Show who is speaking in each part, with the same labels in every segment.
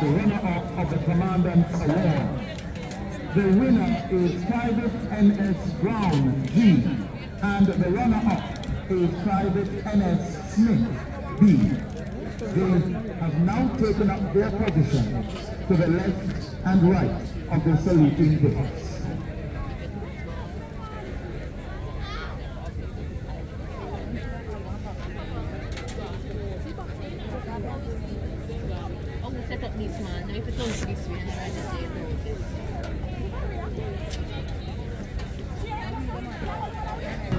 Speaker 1: the runner-up of the Commandant's Award. The winner is Private NS Brown G, and the runner-up is Private NS Smith B. They have now taken up their position to the left and right of the saluting gates.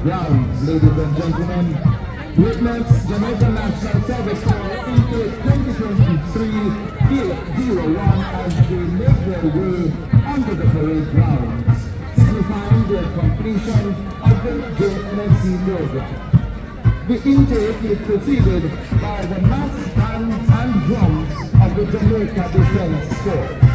Speaker 1: Grounds, ladies and gentlemen, witness Jamaican National Service Corps into 2023-01 as they make their way onto the parade grounds, signifying their completion of the Jnsc program. The intake is preceded by the mass bands and drums of the Jamaica Defence Force.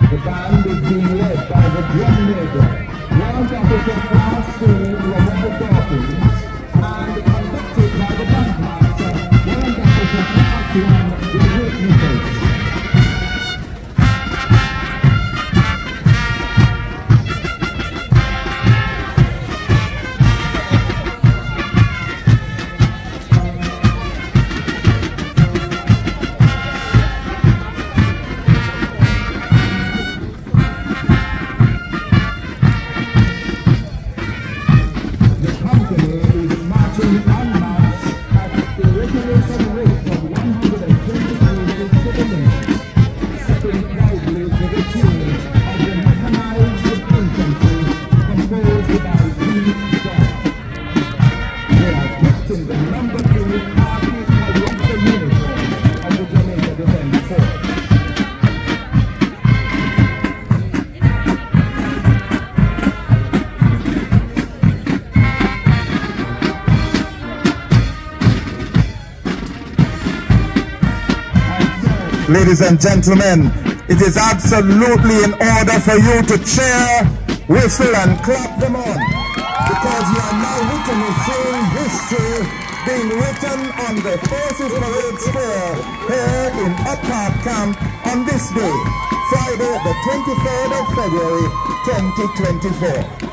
Speaker 1: The band is being led by the drum major, Warrant Officer Class 2 Robert Dawkins, and conducted by the bandmaster, Warrant Officer Class 1 David Nichols.
Speaker 2: Ladies and gentlemen, it is absolutely in order for you to cheer, whistle and clap them on, because you are now witnessing history being written on the Forces Parade Square here in Up Park Camp on this day, Friday the 23rd of February 2024.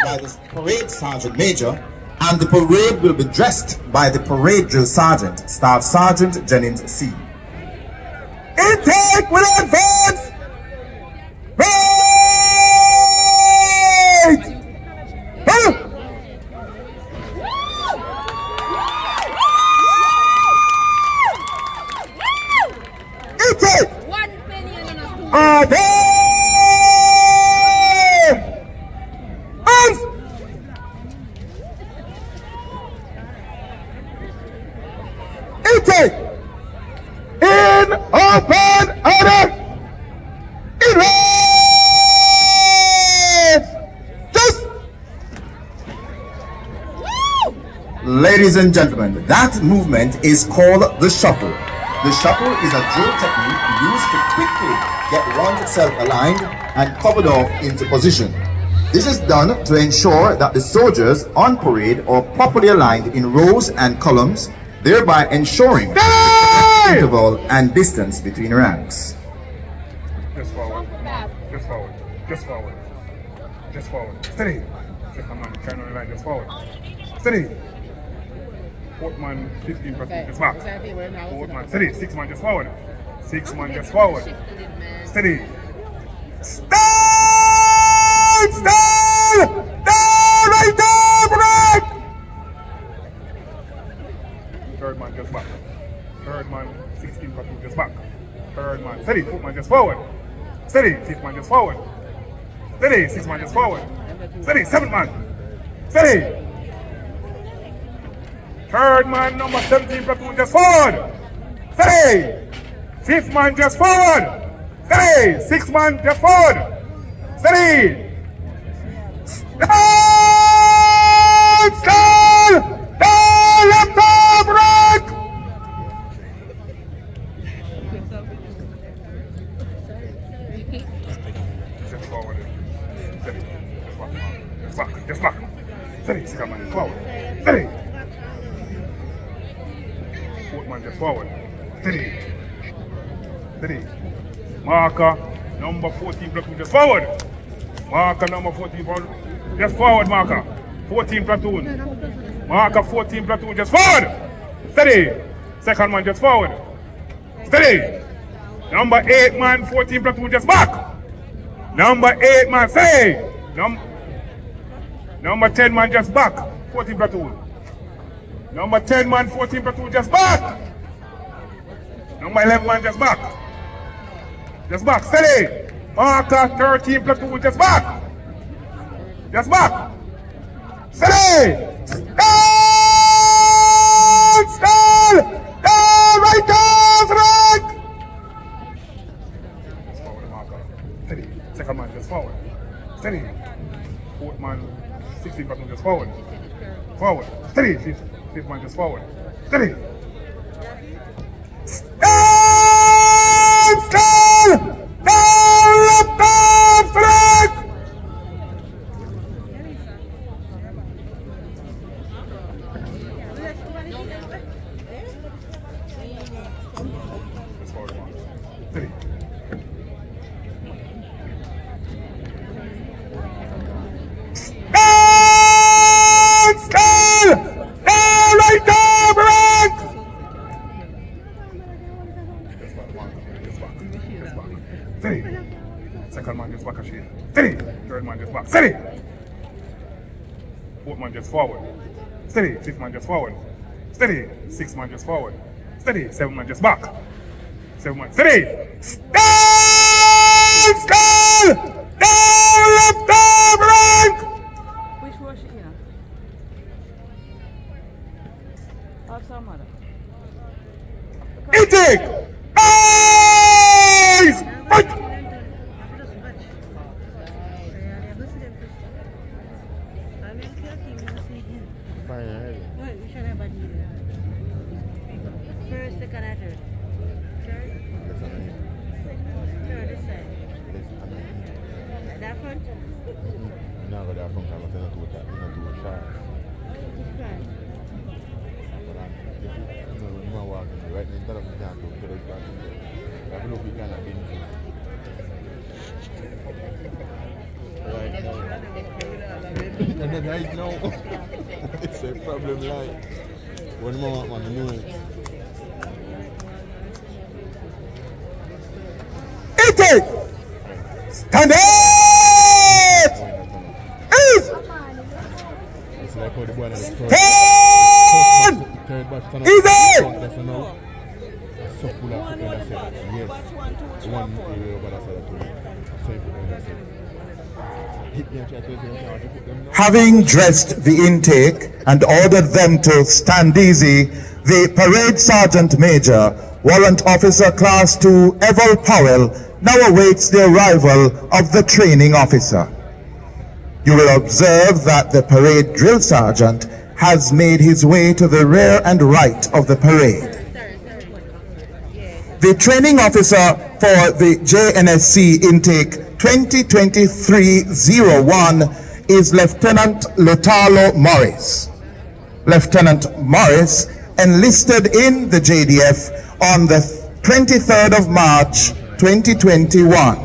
Speaker 2: By the parade sergeant major, and the parade will be dressed by the parade drill sergeant, Staff Sergeant Jnsc. Intake with advance! Right! Intake!
Speaker 3: 1 penny and a
Speaker 2: Intake! In open order! In range! Just! Ladies and gentlemen, that movement is called the shuffle. The shuffle is a drill technique used to quickly get oneself aligned and covered off into position. This is done to ensure that the soldiers on parade are properly aligned in rows and columns, thereby ensuring interval and distance between ranks.
Speaker 4: Just forward. Just forward. Just forward. Just forward. Steady.
Speaker 3: Second man, turn on the line, just forward. Steady. Fourth man, 15 plus 2, just back. Fourth man, steady. Sixth man, just forward. Sixth man, just forward. Steady. Stand! Stand! Down! Right down! Break! Third man, just back. Third man, 16 plus 2, just back. Third man, steady. Fourth man, just forward. Steady. Sixth man, just forward. Steady. Sixth man, just forward. Steady. Seventh man. Steady. Third man, number 17 platoon, just forward. Steady. Fifth man, just forward. Steady. Sixth man, just forward. Steady. Stand! Stand! Down! Left arm, break! Just forward. Steady. Just back. Just back. Steady. Second man, forward. Steady. Fourth man, just forward. Steady. Steady. Marker number 14 platoon, just forward. Marker number 14 platoon, just forward. Marker 14 platoon. Marker 14 platoon, just forward. Steady. Second man, just forward. Steady. Number 8 man, 14 platoon, just back. Number 8 man, steady. Number 10 man, just back. 14 platoon. Number 10 man, 14 platoon, just back. Number 11 man, just back. Just back, steady. Marker 13 platoon, just back. Just back. Steady. Stand! Stand! Down! Right down! Right! Just forward, marker. Steady. Second man, just forward. Steady. Fourth man, 16 platoon, just forward. Forward. Steady. Fifth man, just forward. Steady. Stand! Stand! Down! Left arm! Strike! Just forward, marker. Steady. Stand! Stand! Down! Right down! Break! Just back, marker. Just back. Just back. Steady. Second man, just back a shade. Steady. Third man, just back. Steady. Fourth man, just forward. Steady. Fifth man, just forward. Steady. Sixth man, just forward. Steady. Seventh man, just back. Seventh man, steady. Stand! Stand! Down! Left arm! Break!
Speaker 4: Which was she here? Ask our mother.
Speaker 3: Eating! Eyes! Fight!
Speaker 4: First, second, and third. Third? Third, this side. That front?
Speaker 5: No, but that front camera not too sharp.
Speaker 4: Which one?
Speaker 5: You are walking right in front of the camera to the back. I don't know if you can have been right now. It's a problem like one more on the news.
Speaker 3: Eat it! Stand up! Eat!
Speaker 5: It's like how the boy has
Speaker 3: Stand!
Speaker 5: Easy!
Speaker 3: Easy!
Speaker 5: So full of people that said yes. One area over that side of the so hit me and try to put them down.
Speaker 2: Having dressed the intake and ordered them to stand easy, the Parade Sergeant Major, Warrant Officer Class 2 Eval Powell, now awaits the arrival of the training officer. You will observe that the Parade Drill Sergeant has made his way to the rear and right of the parade. The training officer for the JNSC intake 2023-01 is Lieutenant Lotalo Morris. Lieutenant Morris enlisted in the JDF on the 23rd of March 2021.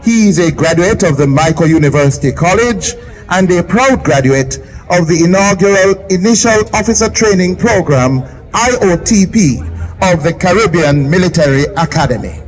Speaker 2: He is a graduate of the Michael University College and a proud graduate of the inaugural Initial Officer Training Program, IOTP, of the Caribbean Military Academy.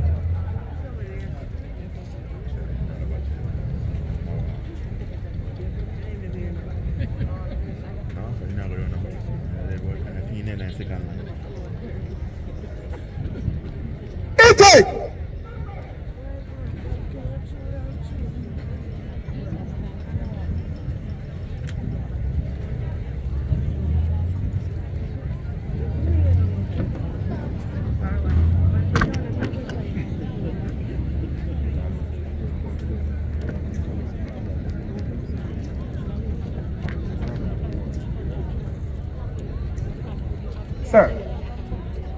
Speaker 6: Sir,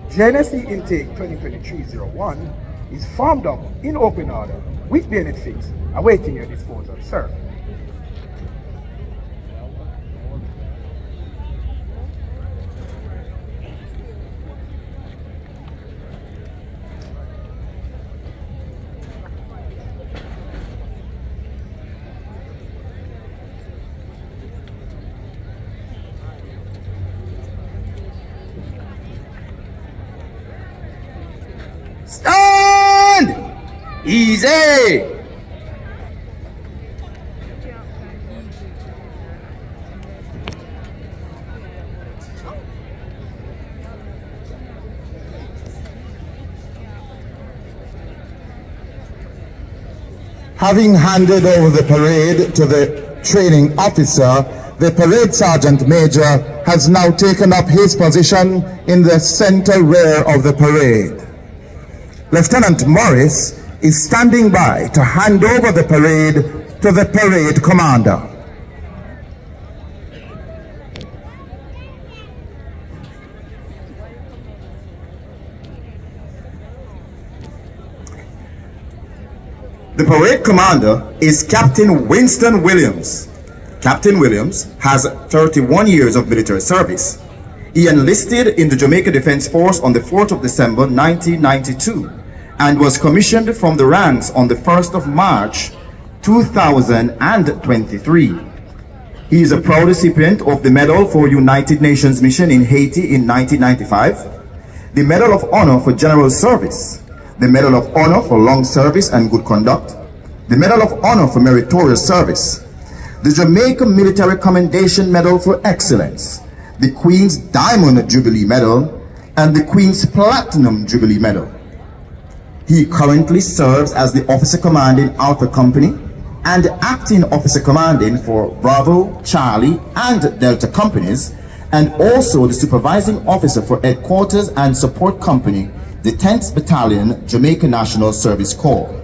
Speaker 6: Jnsc Intake 2023-01 is formed up in open order with bayonet fixed, awaiting your disposal, sir.
Speaker 2: Stand! Easy! Having handed over the parade to the training officer, the parade sergeant major has now taken up his position in the center rear of the parade. Lieutenant Morris is standing by to hand over the parade to the parade commander. The parade commander is Captain Winston Williams. Captain Williams has 31 years of military service. He enlisted in the Jamaica Defense Force on the 4th of December 1992 and was commissioned from the ranks on the 1st of March 2023. He is a proud recipient of the Medal for United Nations Mission in Haiti in 1995, the Medal of Honor for General Service, the Medal of Honor for Long Service and Good Conduct, the Medal of Honor for Meritorious Service, the Jamaica Military Commendation Medal for Excellence, the Queen's Diamond Jubilee Medal, and the Queen's Platinum Jubilee Medal. He currently serves as the Officer Commanding Alpha Company and Acting Officer Commanding for Bravo, Charlie, and Delta Companies, and also the Supervising Officer for Headquarters and Support Company, the 10th Battalion, Jamaica National Service Corps.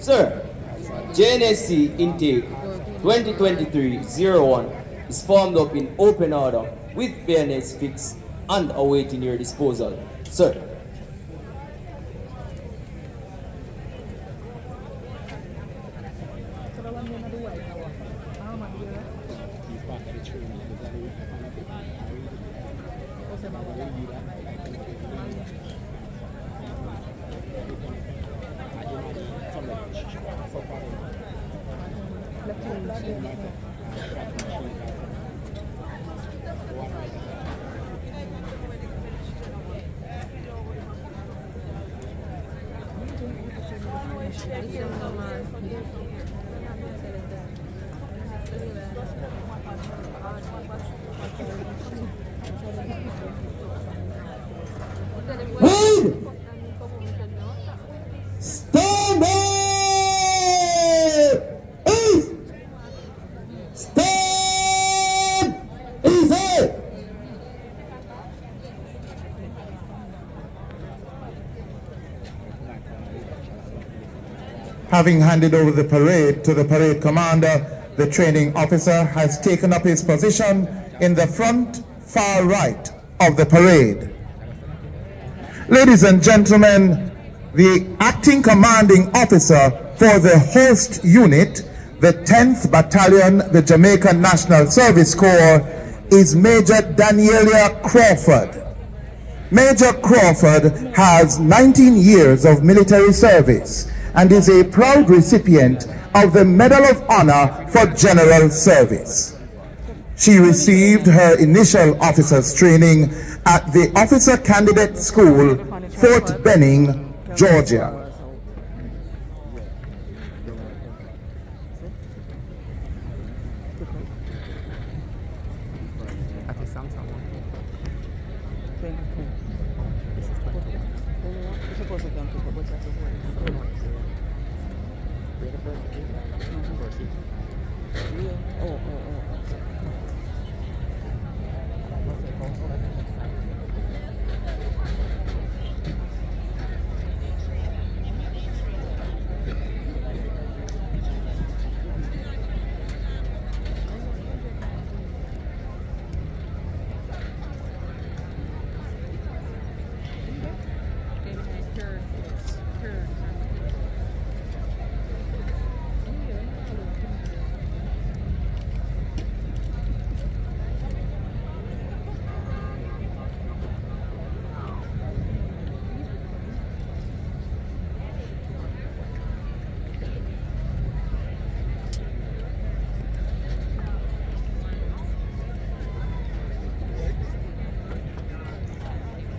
Speaker 7: Sir, Jnsc Intake 2023-01 is formed up in open order with bayonets fixed and awaiting your disposal. Sir.
Speaker 2: Stand!
Speaker 8: Having handed over the parade to the parade commander, the training officer has taken up his position in the front far right of the parade. Ladies and gentlemen, the acting commanding officer for the host unit, the 10th Battalion, the Jamaican National Service Corps, is Major Danielia Crawford. Major Crawford has 19 years of military service and is a proud recipient of the Medal of Honor for General Service. She received her initial officer's training at the Officer Candidate School, Fort Benning, Georgia.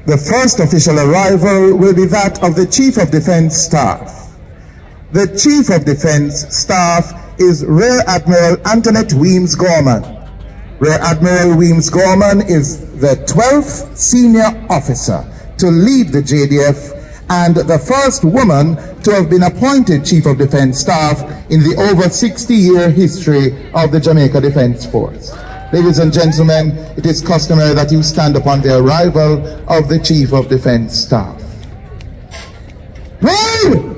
Speaker 8: The first official arrival will be that of the Chief of Defense Staff. The Chief of Defense Staff is Rear Admiral Antoinette Weems Gorman. Rear Admiral Weems Gorman is the 12th senior officer to lead the JDF and the first woman to have been appointed Chief of Defense Staff in the over 60-year history of the Jamaica Defense Force. Ladies and gentlemen, it is customary that you stand upon the arrival of the Chief of Defense Staff. Parade!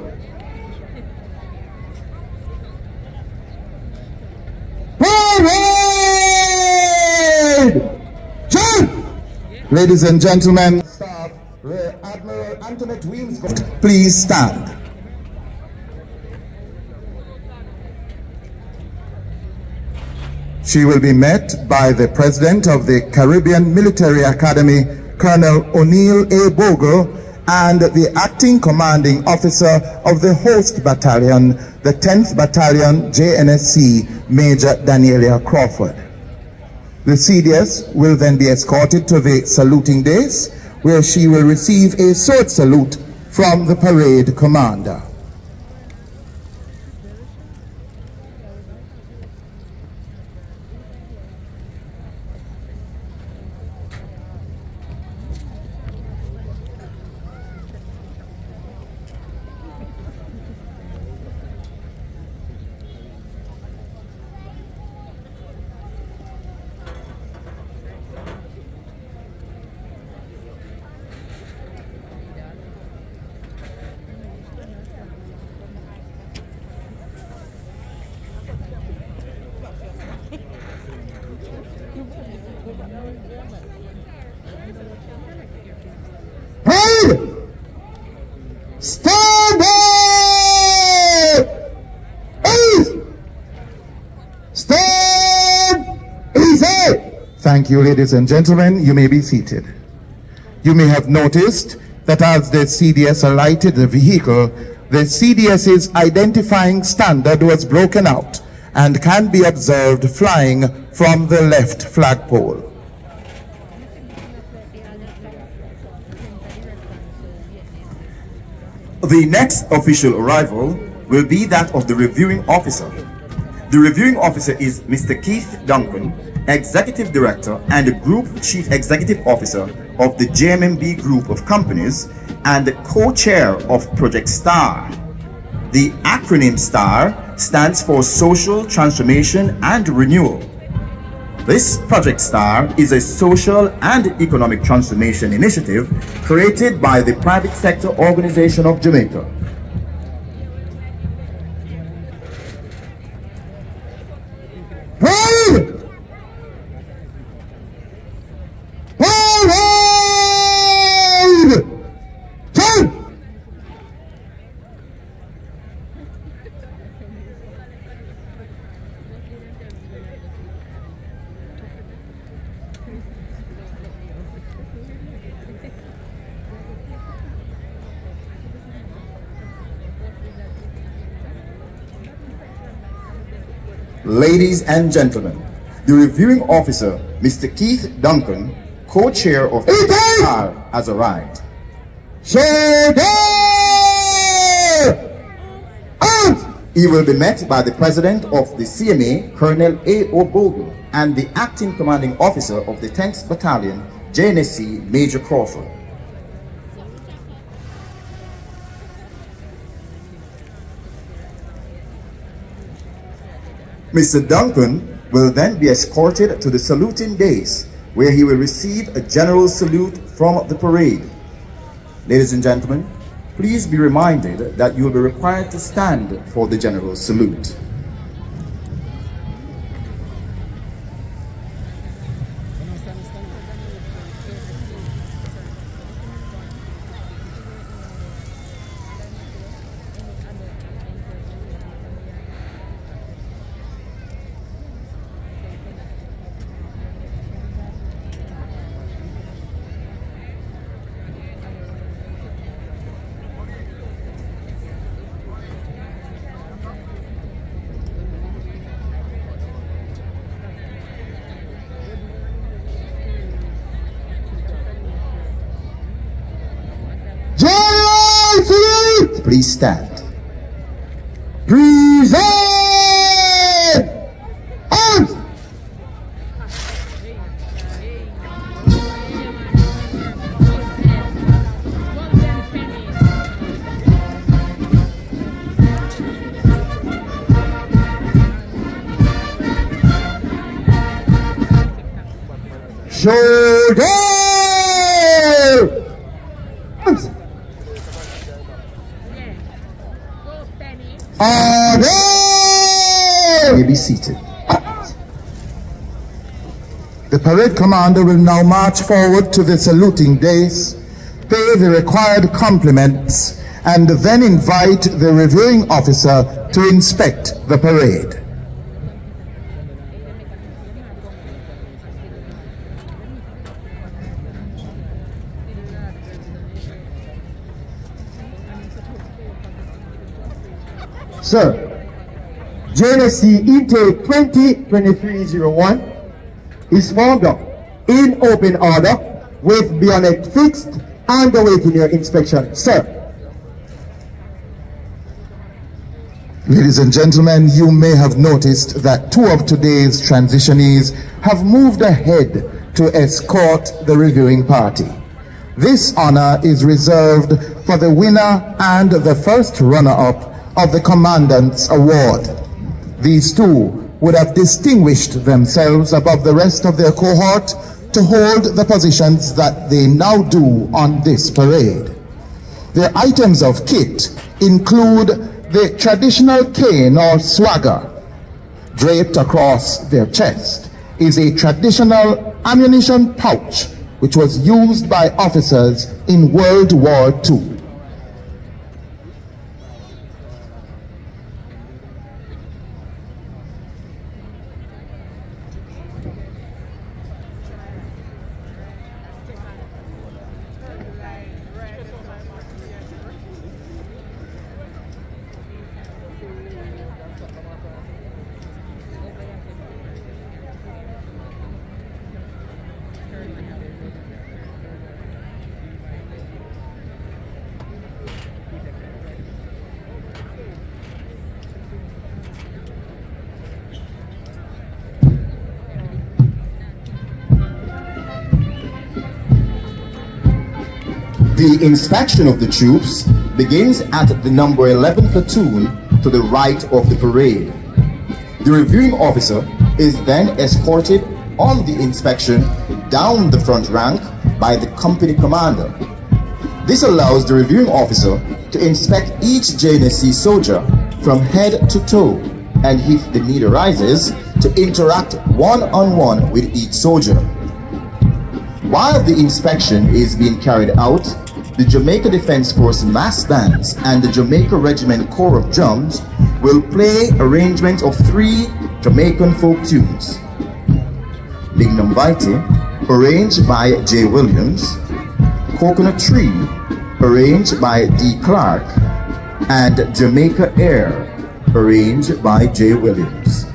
Speaker 8: Parade! Ladies and gentlemen, Staff, Rear Admiral Antoinette Weems, please stand. She will be met by the President of the Caribbean Military Academy, Colonel O'Neill A. Bogle, and the Acting Commanding Officer of the Host Battalion, the 10th Battalion, JNSC, Major Danielia Crawford. The CDS will then be escorted to the saluting dais, where she will receive a sword salute from the parade commander. Stand up! Stand easy! Thank you, ladies and gentlemen. You may be seated. You may have noticed that as the CDS alighted the vehicle, the CDS's identifying standard was broken out and can be observed flying from the left flagpole.
Speaker 2: The next official arrival will be that of the reviewing officer. The reviewing officer is Mr. Keith Duncan, Executive Director and Group Chief Executive Officer of the JMMB Group of Companies and the co-chair of Project STAR. The acronym STAR stands for Social Transformation and Renewal. This Project STAR is a social and economic transformation initiative created by the private sector organization of Jamaica. Ladies and gentlemen, the reviewing officer, Mr. Keith Duncan, co-chair of the has arrived. He will be met by the president of the CMA, Colonel A.O. Bogle, and the acting commanding officer of the 10th Battalion, Jnsc, Major Crawford. Mr. Duncan will then be escorted to the saluting dais, where he will receive a general salute from the parade. Ladies and gentlemen, please be reminded that you will be required to stand for the general salute. Please stand. Present! Arms! Shoulder! Arms! May be seated. The parade commander will now march forward to the saluting dais, pay the required compliments, and then invite the reviewing officer to inspect the parade. Sir, Jnsc intake 2023-01 is formed up in open order with bayonet fixed and awaiting your inspection. Sir. Ladies and gentlemen, you may have noticed that two of today's transitionees have moved ahead to escort the reviewing party. This honor is reserved for the winner and the first runner-up of the Commandant's Award. These two would have distinguished themselves above the rest of their cohort to hold the positions that they now do on this parade. Their items of kit include the traditional cane or swagger. Draped across their chest is a traditional ammunition pouch which was used by officers in World War II. The inspection of the troops begins at the number 11 platoon to the right of the parade. The reviewing officer is then escorted on the inspection down the front rank by the company commander. This allows the reviewing officer to inspect each Jnsc soldier from head to toe, and if the need arises, to interact one-on-one with each soldier. While the inspection is being carried out, the Jamaica Defense Force mass bands and the Jamaica Regiment Corps of Drums will play arrangements of 3 Jamaican folk tunes. Lignum Vitae, arranged by J. Williams, Coconut Tree, arranged by D. Clark, and Jamaica Air, arranged by J. Williams.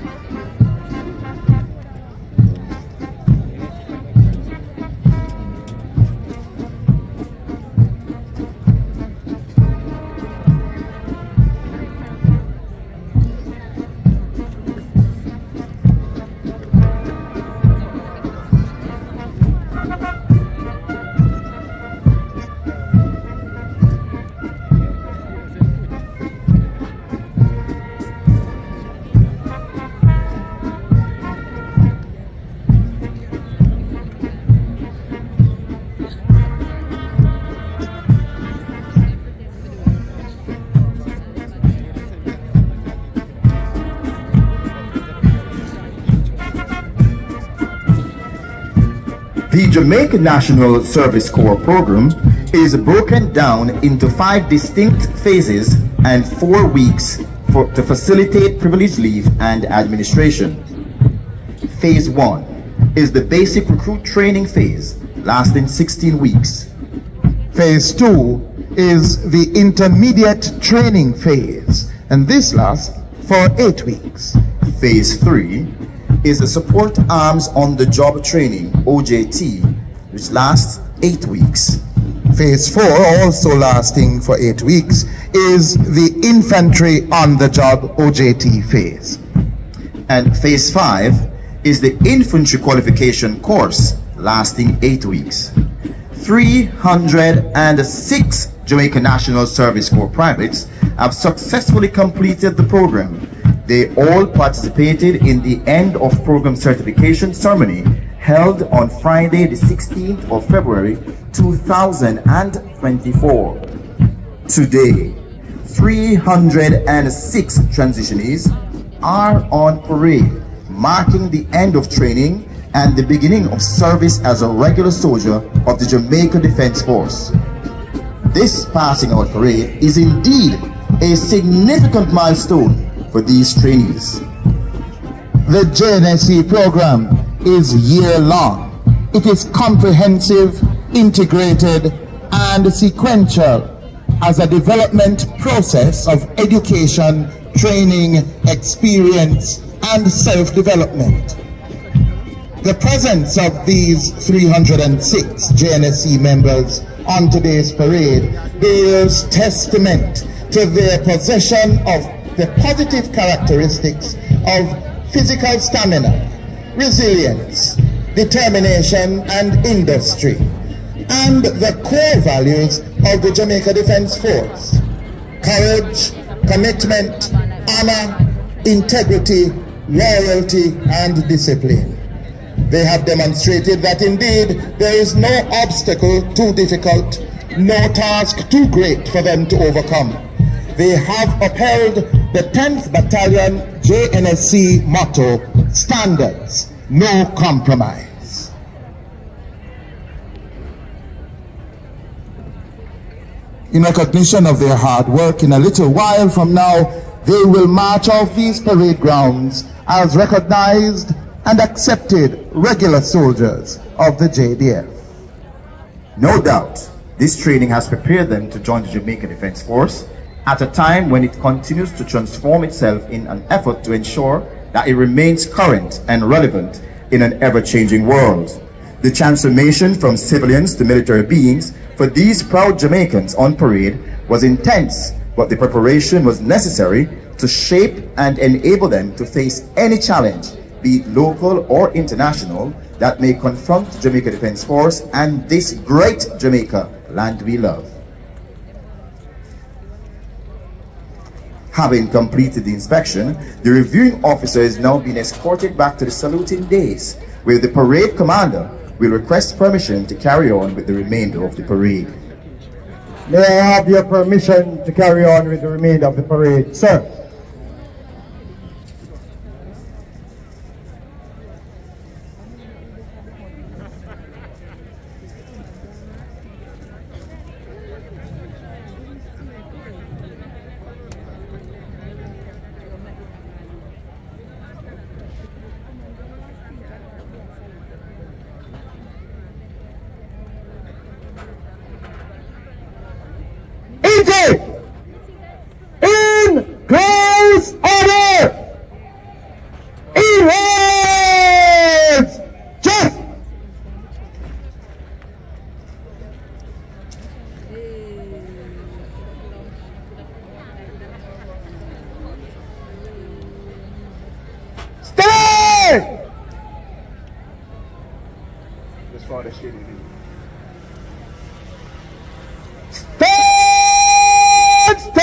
Speaker 2: The Jamaican National Service Corps program is broken down into 5 distinct phases and 4 weeks to facilitate privilege leave and administration. Phase 1 is the basic recruit training phase, lasting 16 weeks.
Speaker 8: Phase 2 is the intermediate training phase, and this lasts for 8 weeks.
Speaker 2: Phase 3 is the support arms on the job training, OJT, which lasts 8 weeks.
Speaker 8: Phase 4, also lasting for 8 weeks, is the infantry on the job OJT phase.
Speaker 2: And phase 5 is the infantry qualification course, lasting 8 weeks. 306 Jamaican National Service Corps privates have successfully completed the program. They all participated in the end of program certification ceremony held on Friday the 16th of February 2024. Today, 306 transitionees are on parade, marking the end of training and the beginning of service as a regular soldier of the Jamaica Defense Force. This passing out parade is indeed a significant milestone for these trainees.
Speaker 8: The Jnsc program is year-long. It is comprehensive, integrated, and sequential as a development process of education, training, experience, and self-development. The presence of these 306 Jnsc members on today's parade bears testament to their possession of the positive characteristics of physical stamina, resilience, determination, and industry, and the core values of the Jamaica Defense Force: courage, commitment, honor, integrity, loyalty, and discipline. They have demonstrated that indeed there is no obstacle too difficult, no task too great for them to overcome. They have upheld the 10th Battalion JNSC motto, standards, no compromise. In recognition of their hard work, in a little while from now, they will march off these parade grounds as recognized and accepted regular soldiers of the JDF.
Speaker 2: No doubt, this training has prepared them to join the Jamaica Defense Force at a time when it continues to transform itself in an effort to ensure that it remains current and relevant in an ever-changing world. The transformation from civilians to military beings for these proud Jamaicans on parade was intense, but the preparation was necessary to shape and enable them to face any challenge, be it local or international, that may confront the Jamaica Defense Force and this great Jamaica, land we love. Having completed the inspection, the reviewing officer is now being escorted back to the saluting days, where the parade commander will request permission to carry on with the remainder of the parade.
Speaker 6: May I have your permission to carry on with the remainder of the parade, sir? In close order! Erase! Just! Stay! That's far as shit. Stand still!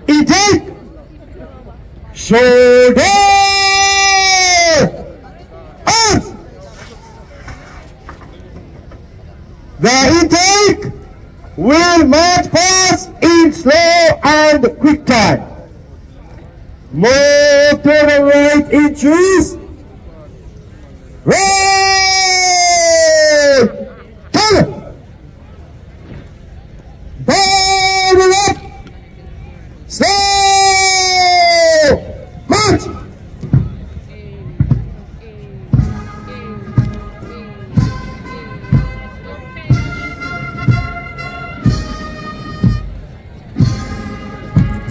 Speaker 8: intake, shoulder, arms. The intake will march past in slow and quick time. Move to the right inches. Roll! Turn! Ball up! Slow! March!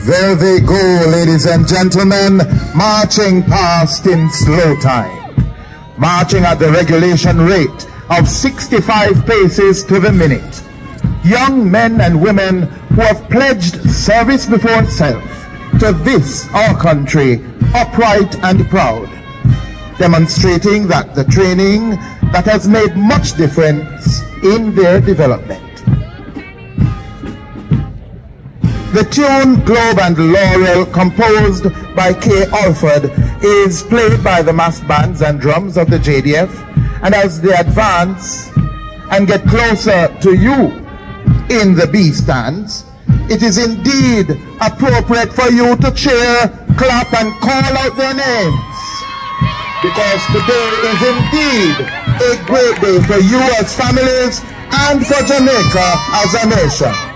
Speaker 8: There they go, ladies and gentlemen, marching past in slow time. Marching at the regulation rate of 65 paces to the minute. Young men and women who have pledged service before self to this, our country, upright and proud. Demonstrating that the training that has made much difference in their development. The tune Globe and Laurel, composed by K. Alford, is played by the mass bands and drums of the JDF, and as they advance and get closer to you in the B stands, it is indeed appropriate for you to cheer, clap, and call out their names. Because today is indeed a great day for you as families and for Jamaica as a nation.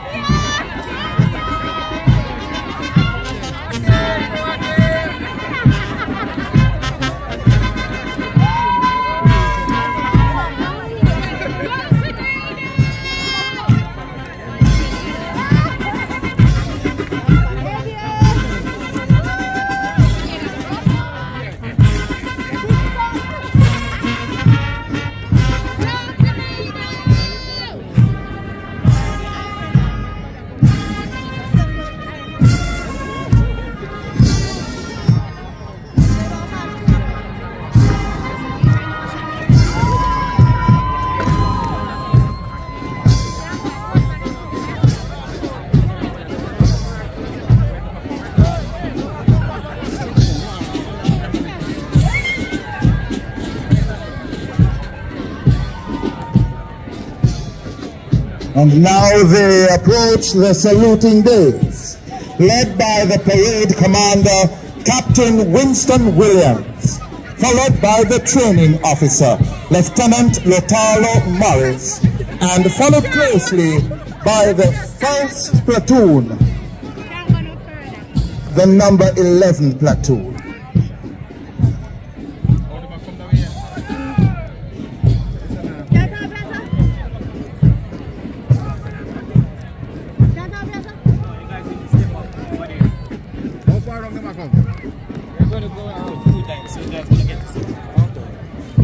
Speaker 8: And now they approach the saluting days, led by the parade commander, Captain Winston Williams, followed by the training officer, Lieutenant Lotalo Morris, and followed closely by the 1st platoon, the number 11 platoon.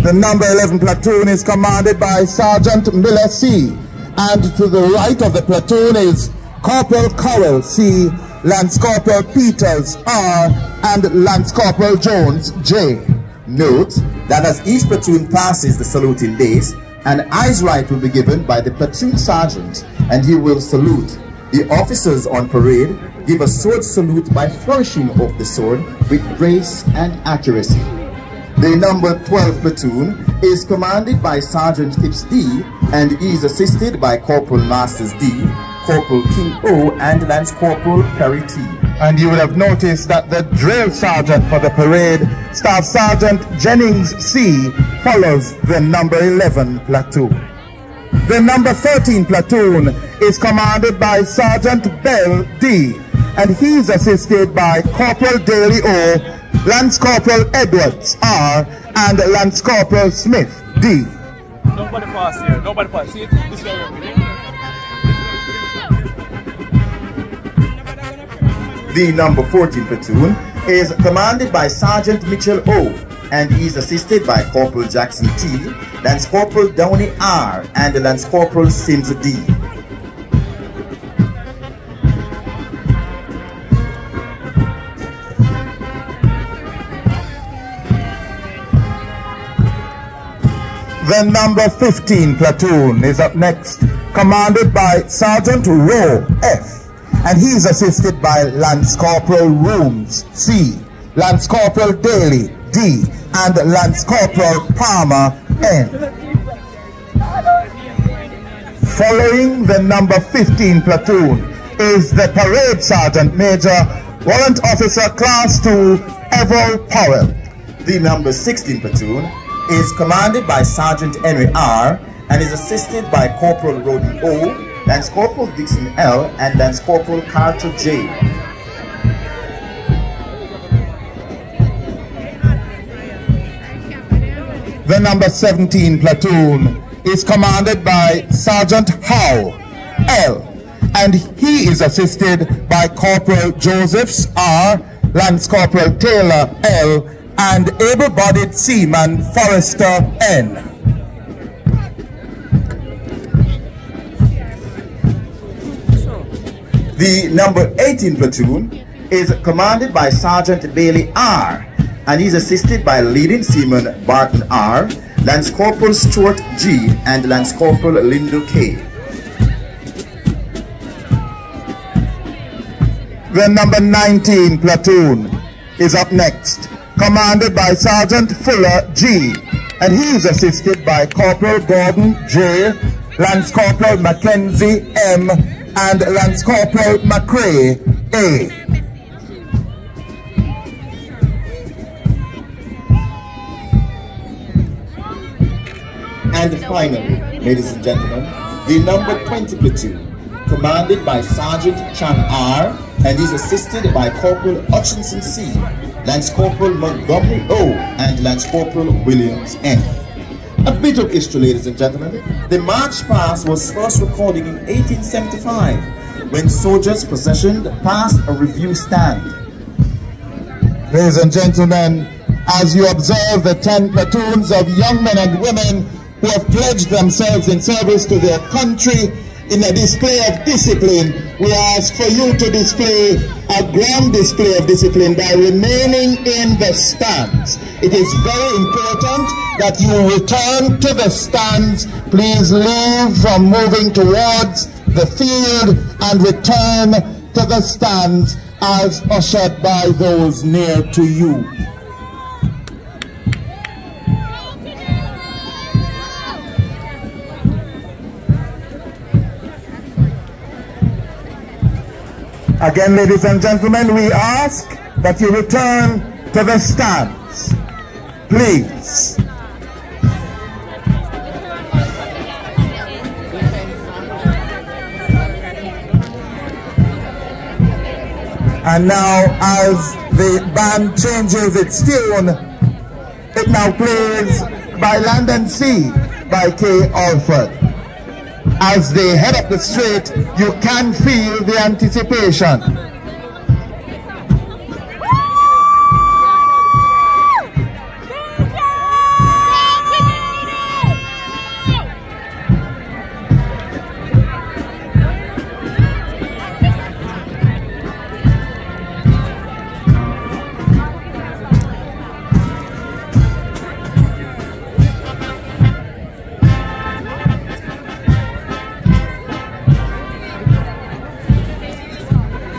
Speaker 8: The number 11 platoon is commanded by Sergeant Miller C. And to the right of the platoon is Corporal Cowell C., Lance Corporal Peters R., and Lance Corporal Jones J.
Speaker 2: Note that as each platoon passes the saluting days, an eyes right will be given by the platoon sergeant, and he will salute. The officers on parade give a sword salute by flourishing of the sword with grace and accuracy. The number 12 platoon is commanded by Sergeant Kipps D, and is assisted by Corporal Masters D, Corporal King O, and Lance Corporal Perry T.
Speaker 8: And you will have noticed that the drill sergeant for the parade, Staff Sergeant Jennings C., follows the number 11 platoon. The number 13 platoon is commanded by Sergeant Bell D, and he's assisted by Corporal Daly O, Lance Corporal Edwards R, and Lance Corporal Smith D.
Speaker 9: Nobody pass here. Nobody pass. See it? This way.
Speaker 2: The number 14 platoon is commanded by Sergeant Mitchell O, and is assisted by Corporal Jackson T, Lance Corporal Downey R, and Lance Corporal Sims D.
Speaker 8: The number 15 platoon is up next, commanded by Sergeant Rowe F, and he is assisted by Lance Corporal Rooms, C, Lance Corporal Daly, D, and Lance Corporal Palmer, N. Following the number 15 platoon is the Parade Sergeant Major, Warrant Officer Class 2, Everall Powell.
Speaker 2: The number 16 platoon is commanded by Sergeant Henry R. and is assisted by Corporal Rodney O., Lance Corporal Dixon L., and Lance Corporal Carter J.
Speaker 8: The number 17 platoon is commanded by Sergeant Howe L., and he is assisted by Corporal Josephs R., Lance Corporal Taylor L., and able-bodied Seaman Forrester N.
Speaker 2: The number 18 platoon is commanded by Sergeant Bailey R., and he's assisted by Leading Seaman Barton R., Lance Corporal Stuart G., and Lance Corporal Lindo K.
Speaker 8: The number 19 platoon is up next, commanded by Sergeant Fuller G., and he is assisted by Corporal Gordon J., Lance Corporal Mackenzie M., and Lance Corporal McCrae A.
Speaker 2: And finally, ladies and gentlemen, the number 20 platoon, commanded by Sergeant Chan R., and is assisted by Corporal Hutchinson C., Lance Corporal Montgomery O., and Lance Corporal Williams N. A bit of history, ladies and gentlemen. The march past was first recorded in 1875 when soldiers processioned past a review stand.
Speaker 8: Ladies and gentlemen, as you observe the 10 platoons of young men and women who have pledged themselves in service to their country in a display of discipline, we ask for you to display a grand display of discipline by remaining in the stands. It is very important that you return to the stands. Please leave from moving towards the field and return to the stands as ushered by those near to you. Again, ladies and gentlemen, we ask that you return to the stands, please. And now, as the band changes its tune, it now plays by Land and Sea by K. Alford. As they head up the straight, you can feel the anticipation.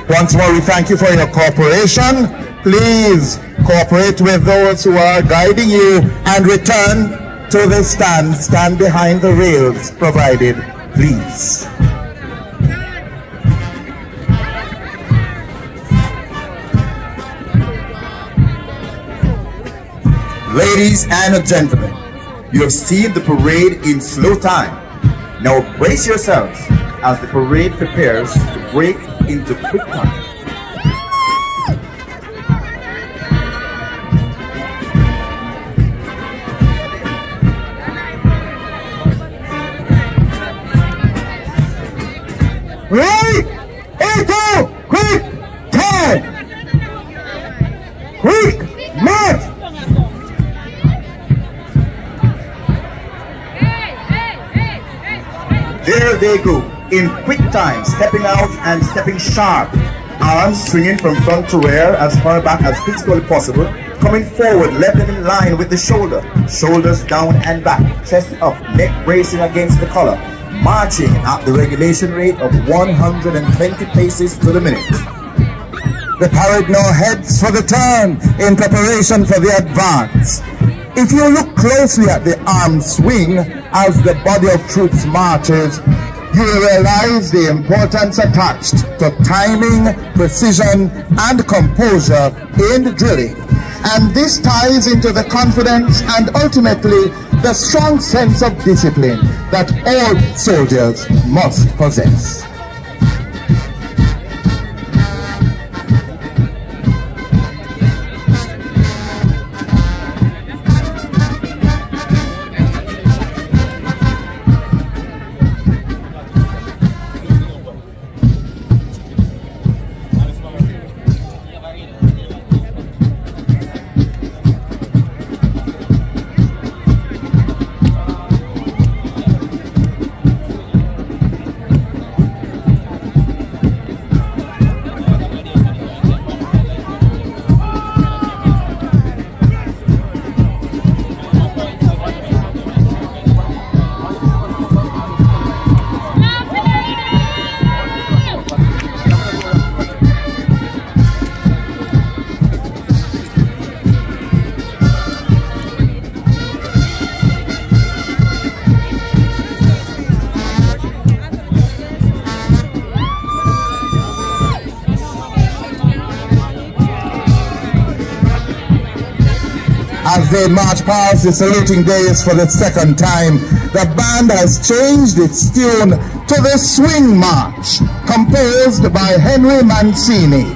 Speaker 8: Once more, we thank you for your cooperation. Please cooperate with those who are guiding you and return to the stand. Stand behind the rails provided, please.
Speaker 2: Ladies and gentlemen, you have seen the parade in slow time. Now brace yourselves as the parade prepares to break into quick time.
Speaker 8: Right into quick time. Quick march.
Speaker 2: There they go, in quick time, stepping out and stepping sharp. Arms swinging from front to rear as far back as physically possible. Coming forward, left them in line with the shoulder. Shoulders down and back, chest up, neck bracing against the collar. marching at the regulation rate of 120 paces to the minute.
Speaker 8: The parade now heads for the turn in preparation for the advance. If you look closely at the arm swing as the body of troops marches, you will realize the importance attached to timing, precision, and composure in drilling. And this ties into the confidence and ultimately the strong sense of discipline that all soldiers must possess. As they march past the saluting dais for the second time, the band has changed its tune to the Swing March, composed by Henry Mancini.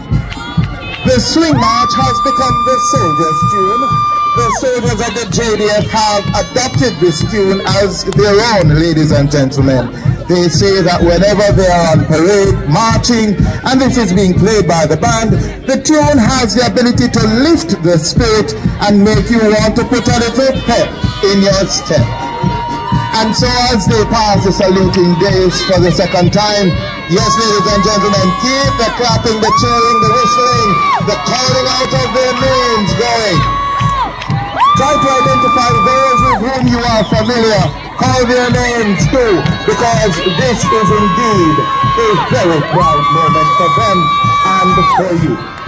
Speaker 8: The Swing March has become the soldiers' tune. The soldiers of the JDF have adopted this tune as their own, ladies and gentlemen. They say that whenever they are on parade, marching, and this is being played by the band, the tune has the ability to lift the spirit and make you want to put a little pep in your step. And so as they pass the saluting dais for the second time, yes, ladies and gentlemen, keep the clapping, the cheering, the whistling, the calling out of their names going. Try to identify those with whom you are familiar. Call their names too, because this is indeed a very proud moment for them and for you.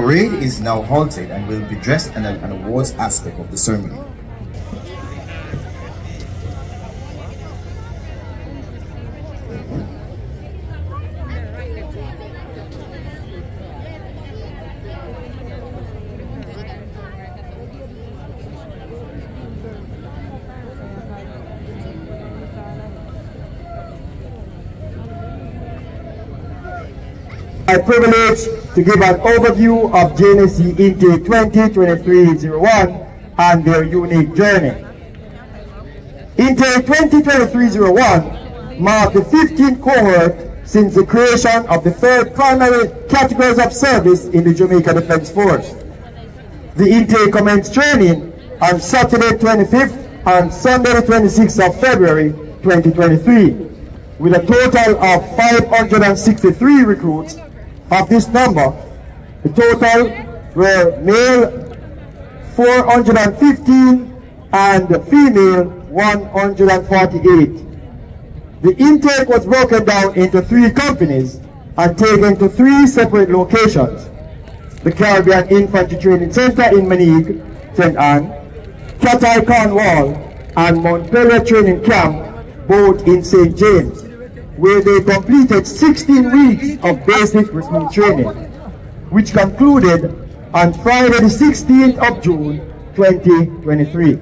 Speaker 2: parade is now halted and will be dressed in an awards aspect of the ceremony.
Speaker 10: My privilege to give an overview of Jnsc Intake 2023-01 and their unique journey. Intake 2023-01 marked the 15th cohort since the creation of the third primary categories of service in the Jamaica Defence Force. The intake commenced training on Saturday 25th and Sunday 26th of February 2023 with a total of 563 recruits. Of this number, the total were male 415 and female 148. The intake was broken down into 3 companies and taken to 3 separate locations: the Caribbean Infantry Training Center in Manique, St. Anne, Catay Cornwall, and Montpellier Training Camp, both in St. James, where they completed 16 weeks of basic recruit training, which concluded on Friday the 16th of June 2023.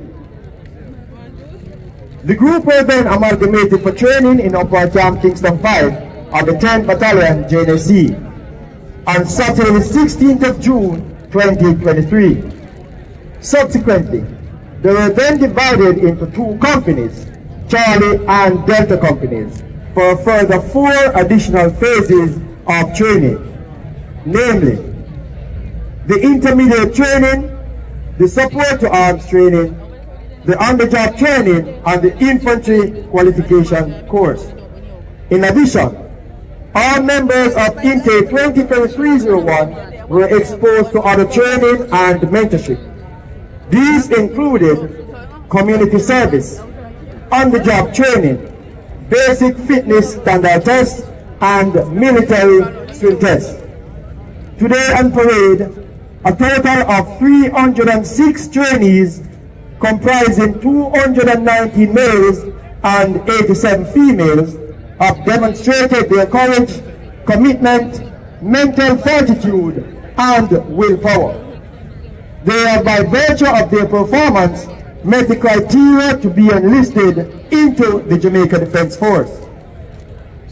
Speaker 10: The group were then amalgamated for training in Upper Camp Kingston 5 of the 10th Battalion Jnsc on Saturday the 16th of June 2023. Subsequently, they were then divided into 2 companies, Charlie and Delta companies, for a further 4 additional phases of training, namely the intermediate training, the support to arms training, the on-the-job training, and the infantry qualification course. In addition, all members of Intake 2023-01 were exposed to other training and mentorship. These included community service, on-the-job training, basic fitness standard tests, and military swim tests. Today on parade, a total of 306 trainees comprising 219 males and 87 females have demonstrated their courage, commitment, mental fortitude, and willpower. They have, by virtue of their performance, met the criteria to be enlisted into the Jamaica Defence Force.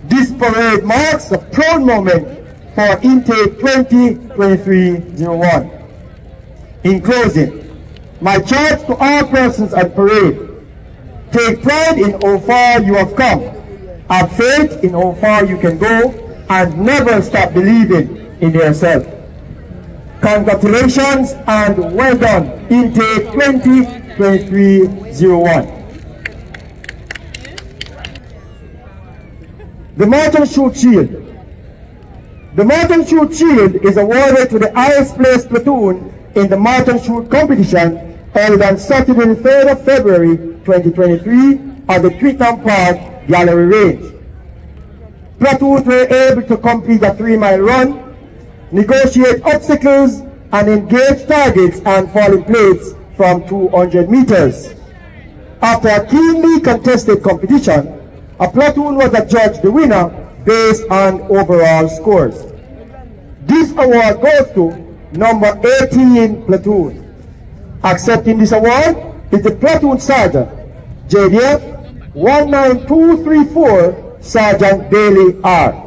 Speaker 10: This parade marks a proud moment for Intake 2023-01. In closing, my charge to all persons at parade: take pride in how far you have come, have faith in how far you can go, and never stop believing in yourself. Congratulations and well done, Intake 2023-01. The March and Shoot Shield. The March and Shoot Shield is awarded to the highest placed platoon in the March and Shoot competition held on Saturday the 3rd of February 2023 at the Twickenham Park Gallery Range. Platoons were able to complete a 3-mile run, negotiate obstacles, and engage targets and falling plates from 200 meters. After a keenly contested competition, a platoon was adjudged the winner based on overall scores. This award goes to number 18 platoon. Accepting this award is the platoon sergeant, JDF 19234, Sergeant Bailey R.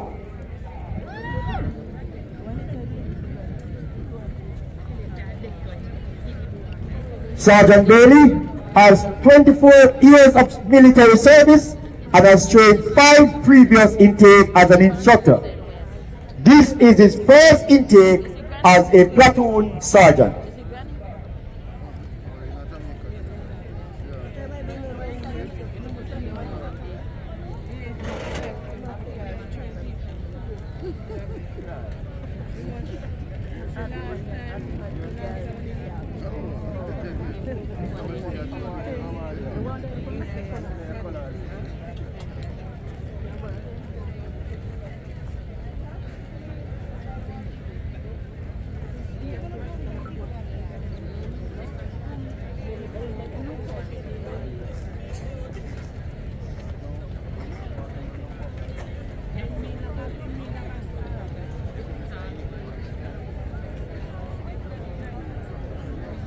Speaker 10: Sergeant Bailey has 24 years of military service and has trained 5 previous intakes as an instructor. This is his first intake as a platoon sergeant.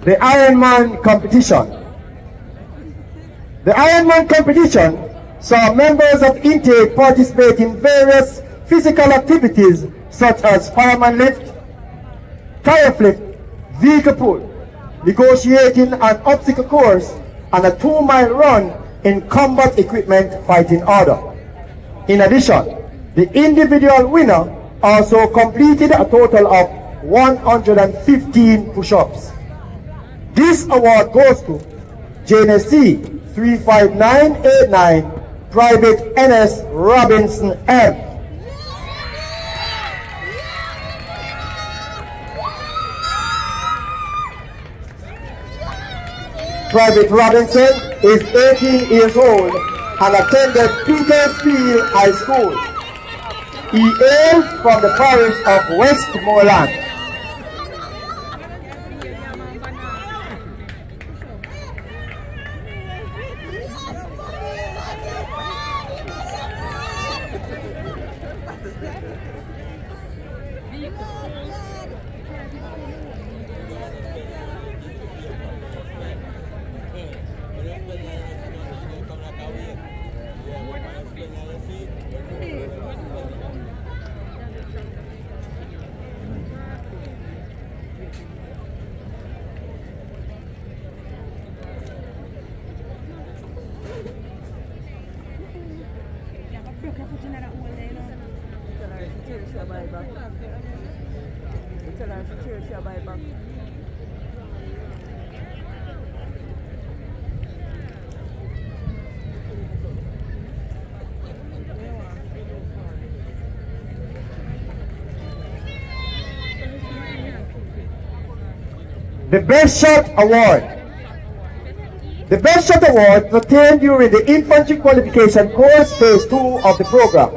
Speaker 10: the Ironman competition. The Ironman competition saw members of intake participate in various physical activities such as fireman lift, tire flip, vehicle pull, negotiating an obstacle course, and a 2-mile run in combat equipment fighting order. In addition, the individual winner also completed a total of 115 push-ups. This award goes to Jnsc 35989, Private NS Robinson M. Private Robinson is 18 years old and attended Petersfield High School. He hails from the parish of Westmoreland. The Best Shot Award. The Best Shot Award was obtained during the Infantry Qualification Course Phase 2 of the program.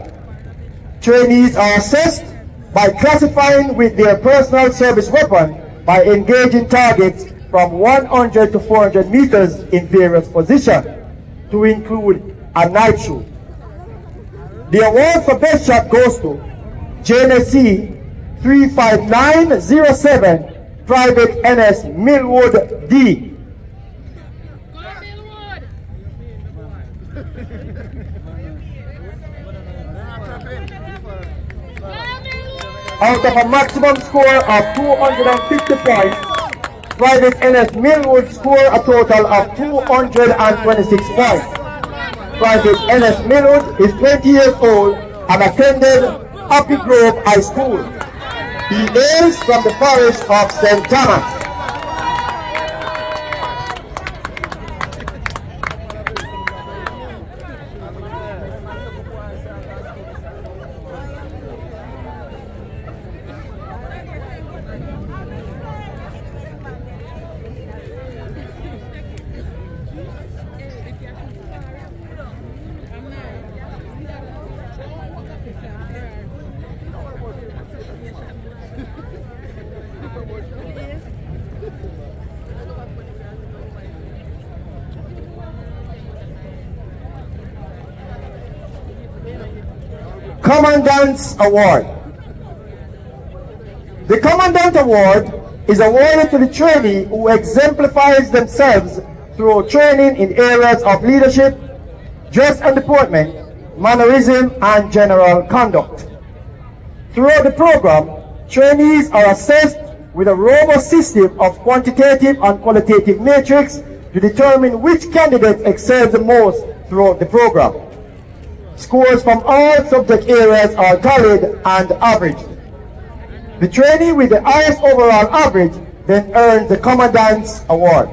Speaker 10: Trainees are assessed by classifying with their personal service weapon by engaging targets from 100 to 400 meters in various positions, to include a night shoot. The award for Best Shot goes to Jnsc 35907, Private NS Millwood D. Out of a maximum score of 250 points, Private NS Millwood scored a total of 226 points. Private NS Millwood is 20 years old and attended Happy Grove High School. He hails from the parish of St. Thomas. Commandant's Award. The Commandant Award is awarded to the trainee who exemplifies themselves through training in areas of leadership, dress and deportment, mannerism, and general conduct. Throughout the program, trainees are assessed with a robust system of quantitative and qualitative matrix to determine which candidate excels the most throughout the program. Scores from all subject areas are tallied and averaged. The trainee with the highest overall average then earns the Commandant's Award.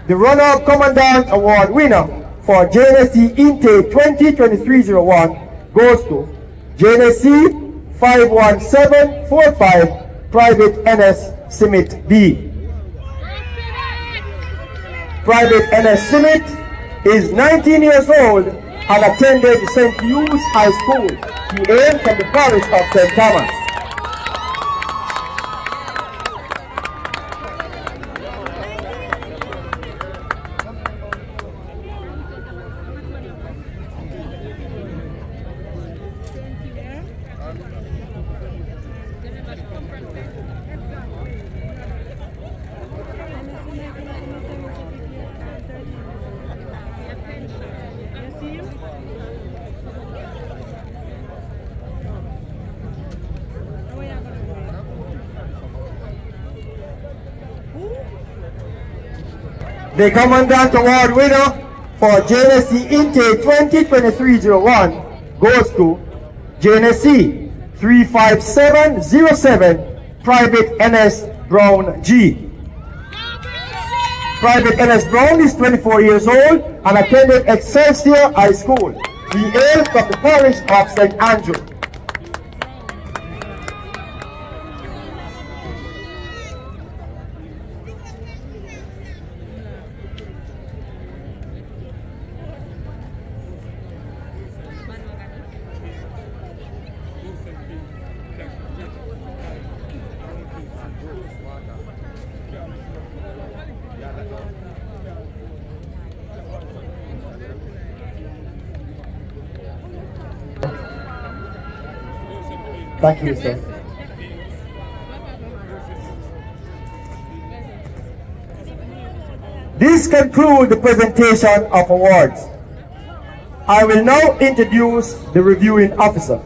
Speaker 10: The runner-up Commandant Award winner for Jnsc Intake 2023-01 goes to Jnsc 51745, Private NS Simit B. Private NS Simit is 19 years old and attended St. Hugh's High School. He hails from the parish of St. Thomas. The Commandant Award winner for JNSC Intake 2023-01 goes to JNSC 35707 Private NS Brown G. Private NS Brown is 24 years old and attended Excelsior High School. He hails from the parish of St. Andrew. Thank you, sir. This concludes the presentation of awards. I will now introduce the reviewing officer.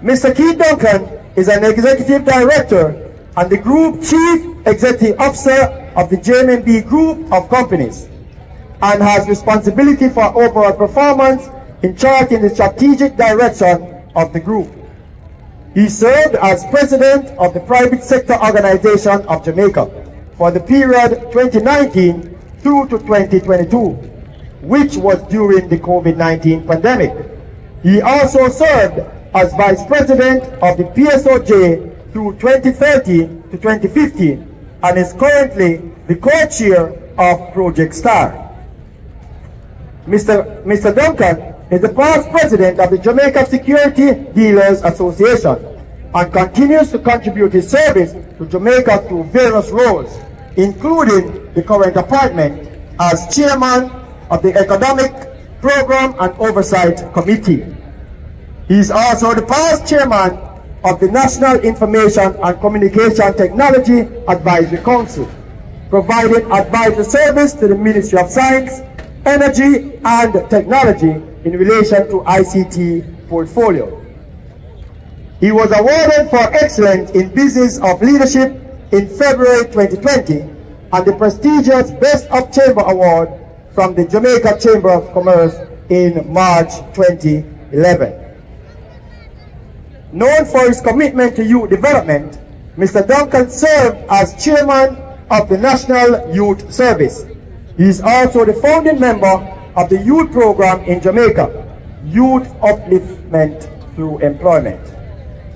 Speaker 10: Mr. Keith Duncan is an executive director and the group chief executive officer of the JMB Group of Companies and has responsibility for overall performance in charting the strategic direction of the group. He served as president of the Private Sector Organization of Jamaica for the period 2019 through to 2022, which was during the COVID-19 pandemic. He also served as vice president of the PSOJ through 2013 to 2015 and is currently the co-chair of Project Star. Mr. Duncan is the past president of the Jamaica Security Dealers Association and continues to contribute his service to Jamaica through various roles, including the current appointment as chairman of the Economic Program and Oversight Committee. He is also the past chairman of the National Information and Communication Technology Advisory Council, providing advisory service to the Ministry of Science, Energy and Technology in relation to ICT portfolio. He was awarded for excellence in business of leadership in February 2020 and the prestigious Best of Chamber Award from the Jamaica Chamber of Commerce in March 2011. Known for his commitment to youth development, Mr. Duncan served as chairman of the National Youth Service. He is also the founding member of the youth program in Jamaica, Youth Upliftment Through Employment.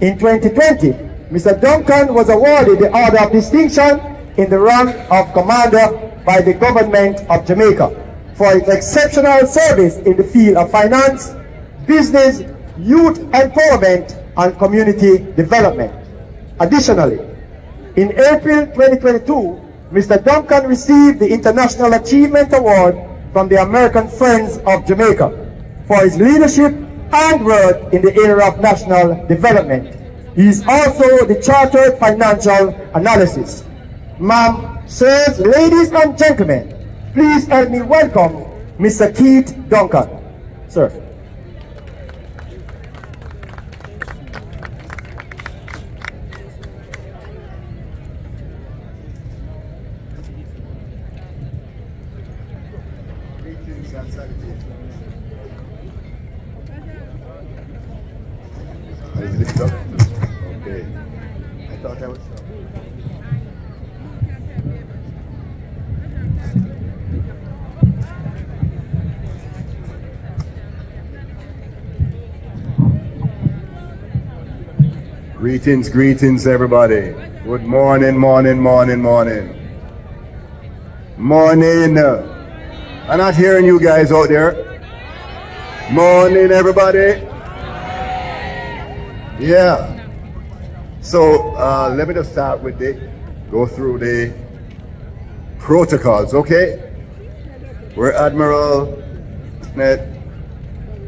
Speaker 10: In 2020, Mr. Duncan was awarded the Order of Distinction in the rank of Commander by the Government of Jamaica for his exceptional service in the field of finance, business, youth empowerment, and community development. Additionally, in April 2022, Mr. Duncan received the International Achievement Award from the American Friends of Jamaica for his leadership and work in the area of national development. He is also the Chartered Financial Analysis. Ma'am, sirs, ladies and gentlemen, please help me welcome Mr. Keith Duncan. Sir.
Speaker 5: Okay. I thought I was. Greetings, greetings, everybody. Good morning, morning, morning, morning. Morning. I'm not hearing you guys out there. Morning, everybody. Yeah. So let me just start with go through the protocols, okay? We're Admiral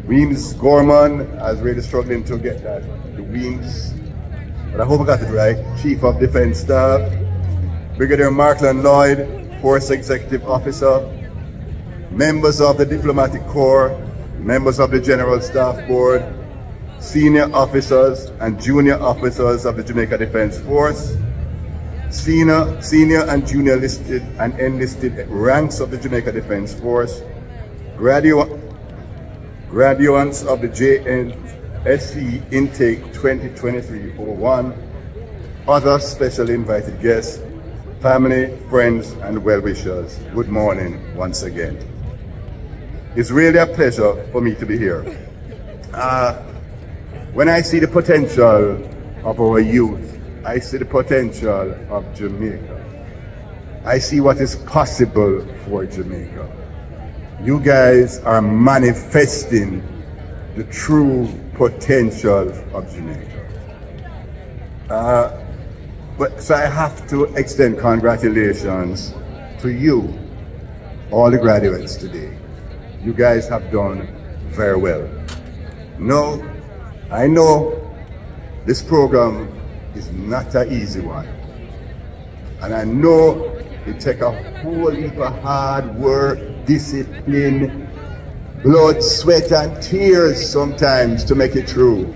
Speaker 5: Weems Gorman, as really struggling to get that, the Weems, but I hope I got it right. Chief of Defense Staff, Brigadier Markland Lloyd, Force Executive Officer, members of the Diplomatic Corps, members of the General Staff Board, senior officers and junior officers of the Jamaica Defense Force, senior and junior listed and enlisted ranks of the Jamaica Defence Force, graduates of the Jnsc Intake 2023-01, other special invited guests, family, friends, and well-wishers, good morning once again. It's really a pleasure for me to be here. When I see the potential of our youth, I see the potential of Jamaica. I see what is possible for Jamaica. You guys are manifesting the true potential of Jamaica. So I have to extend congratulations to you, all the graduates today. You guys have done very well. No, I know this program is not an easy one. And I know it takes a whole heap of hard work, discipline, blood, sweat, and tears sometimes to make it through.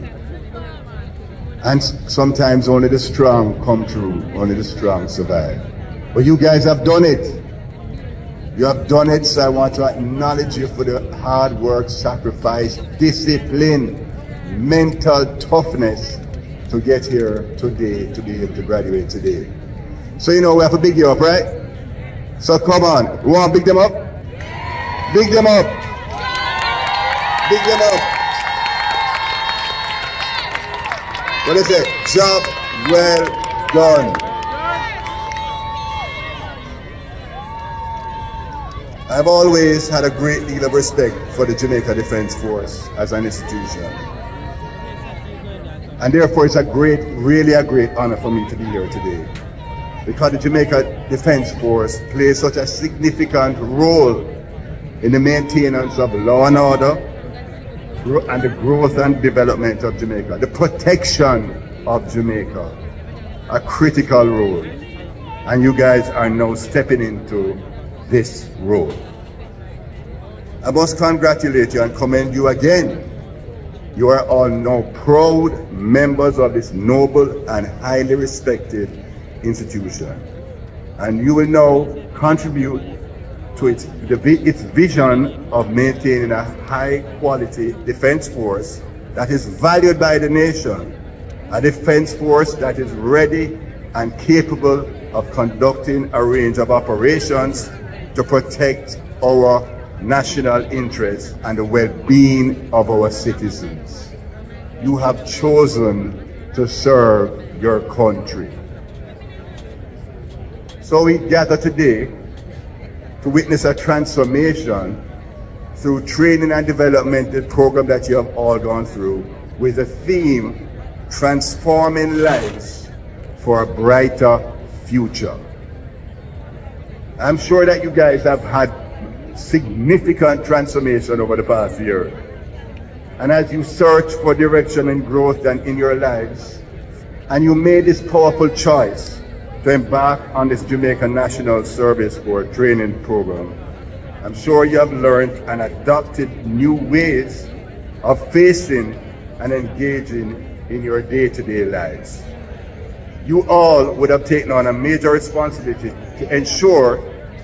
Speaker 5: And sometimes only the strong come through, only the strong survive. But you guys have done it. You have done it, so I want to acknowledge you for the hard work, sacrifice, discipline, mental toughness to get here today, to be able to graduate today. So you know we have to big you up, right? So come on, we want to big them up? Big them up. Big them up. What is it? Job well done. I've always had a great deal of respect for the Jamaica Defence Force as an institution. And therefore it's really a great honor for me to be here today. Because the Jamaica Defence Force plays such a significant role in the maintenance of law and order and the growth and development of Jamaica. The protection of Jamaica, a critical role. And you guys are now stepping into this role. I must congratulate you and commend you again. You are all now proud members of this noble and highly respected institution. And you will now contribute to its vision of maintaining a high quality defense force that is valued by the nation. A defense force that is ready and capable of conducting a range of operations to protect our national interests and the well-being of our citizens. You have chosen to serve your country. So we gather today to witness a transformation through training and development, the program that you have all gone through, with the theme, transforming lives for a brighter future. I'm sure that you guys have had significant transformation over the past year. And as you search for direction and growth in your lives, and you made this powerful choice to embark on this Jamaican National Service Corps training program, I'm sure you have learned and adopted new ways of facing and engaging in your day-to-day lives. You all would have taken on a major responsibility to ensure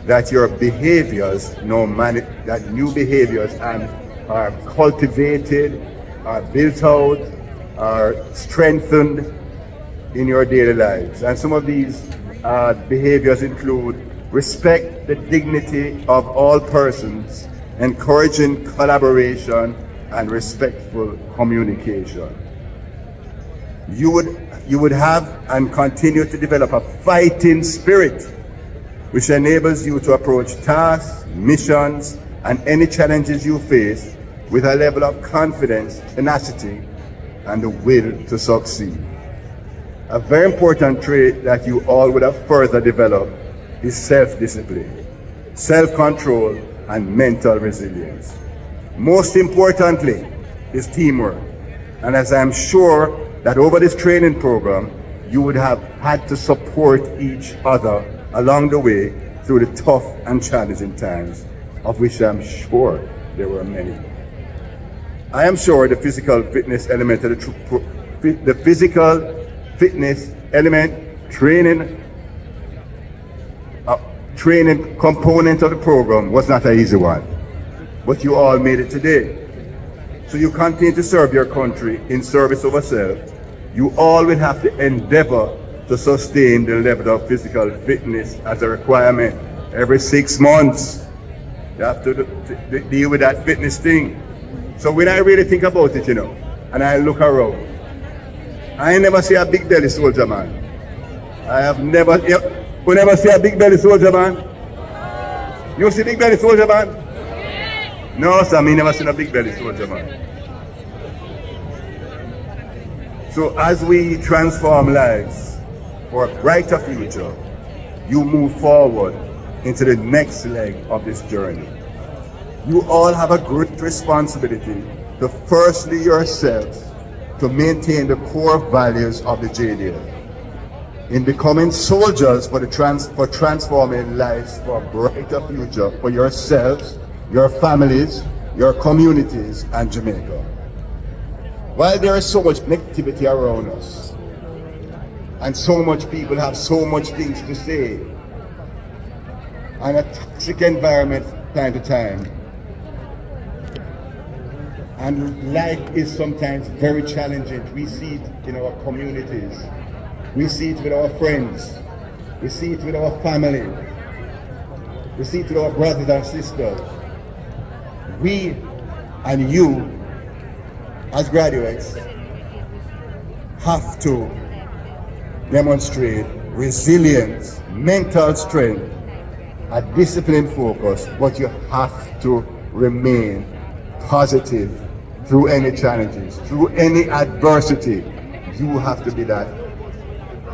Speaker 5: that your behaviors, that new behaviors are cultivated, are built out, are strengthened in your daily lives. And some of these behaviors include respect the dignity of all persons, encouraging collaboration and respectful communication. You would have and continue to develop a fighting spirit which enables you to approach tasks, missions, and any challenges you face with a level of confidence, tenacity, and the will to succeed. A very important trait that you all would have further developed is self-discipline, self-control, and mental resilience. Most importantly is teamwork. And as I'm sure that over this training program, you would have had to support each other along the way through the tough and challenging times, of which I'm sure there were many. I am sure the physical fitness element of the physical fitness element training training component of the program was not an easy one, but you all made it today. So you continue to serve your country in service of self. You all will have to endeavor to sustain the level of physical fitness as a requirement. Every 6 months, you have to deal with that fitness thing. So when I really think about it, you know, and I look around, I ain't never see a big belly soldier man. I have never, you never see a big belly soldier man? You see big belly soldier man? No, sir, me never seen a big belly soldier man. So as we transform lives for a brighter future, you move forward into the next leg of this journey. You all have a great responsibility to firstly yourselves to maintain the core values of the JDF in becoming soldiers for transforming lives for a brighter future for yourselves, your families, your communities, and Jamaica. While there is so much negativity around us, and so much people have so much things to say, and a toxic environment from time to time, and life is sometimes very challenging. We see it in our communities, we see it with our friends, we see it with our family, we see it with our brothers and sisters. We and you as graduates have to demonstrate resilience, mental strength, a disciplined focus, but you have to remain positive through any challenges, through any adversity. You have to be that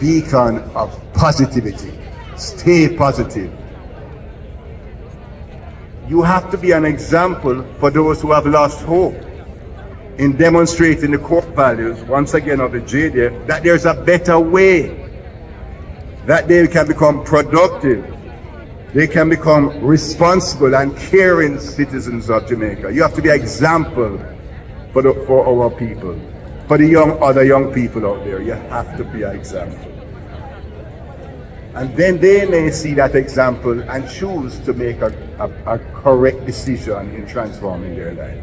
Speaker 5: beacon of positivity. Stay positive. You have to be an example for those who have lost hope in demonstrating the core values, once again, of the JDF, that there's a better way, that they can become productive, they can become responsible and caring citizens of Jamaica. You have to be an example for our people, for the other young people out there. You have to be an example. And then they may see that example and choose to make a correct decision in transforming their life.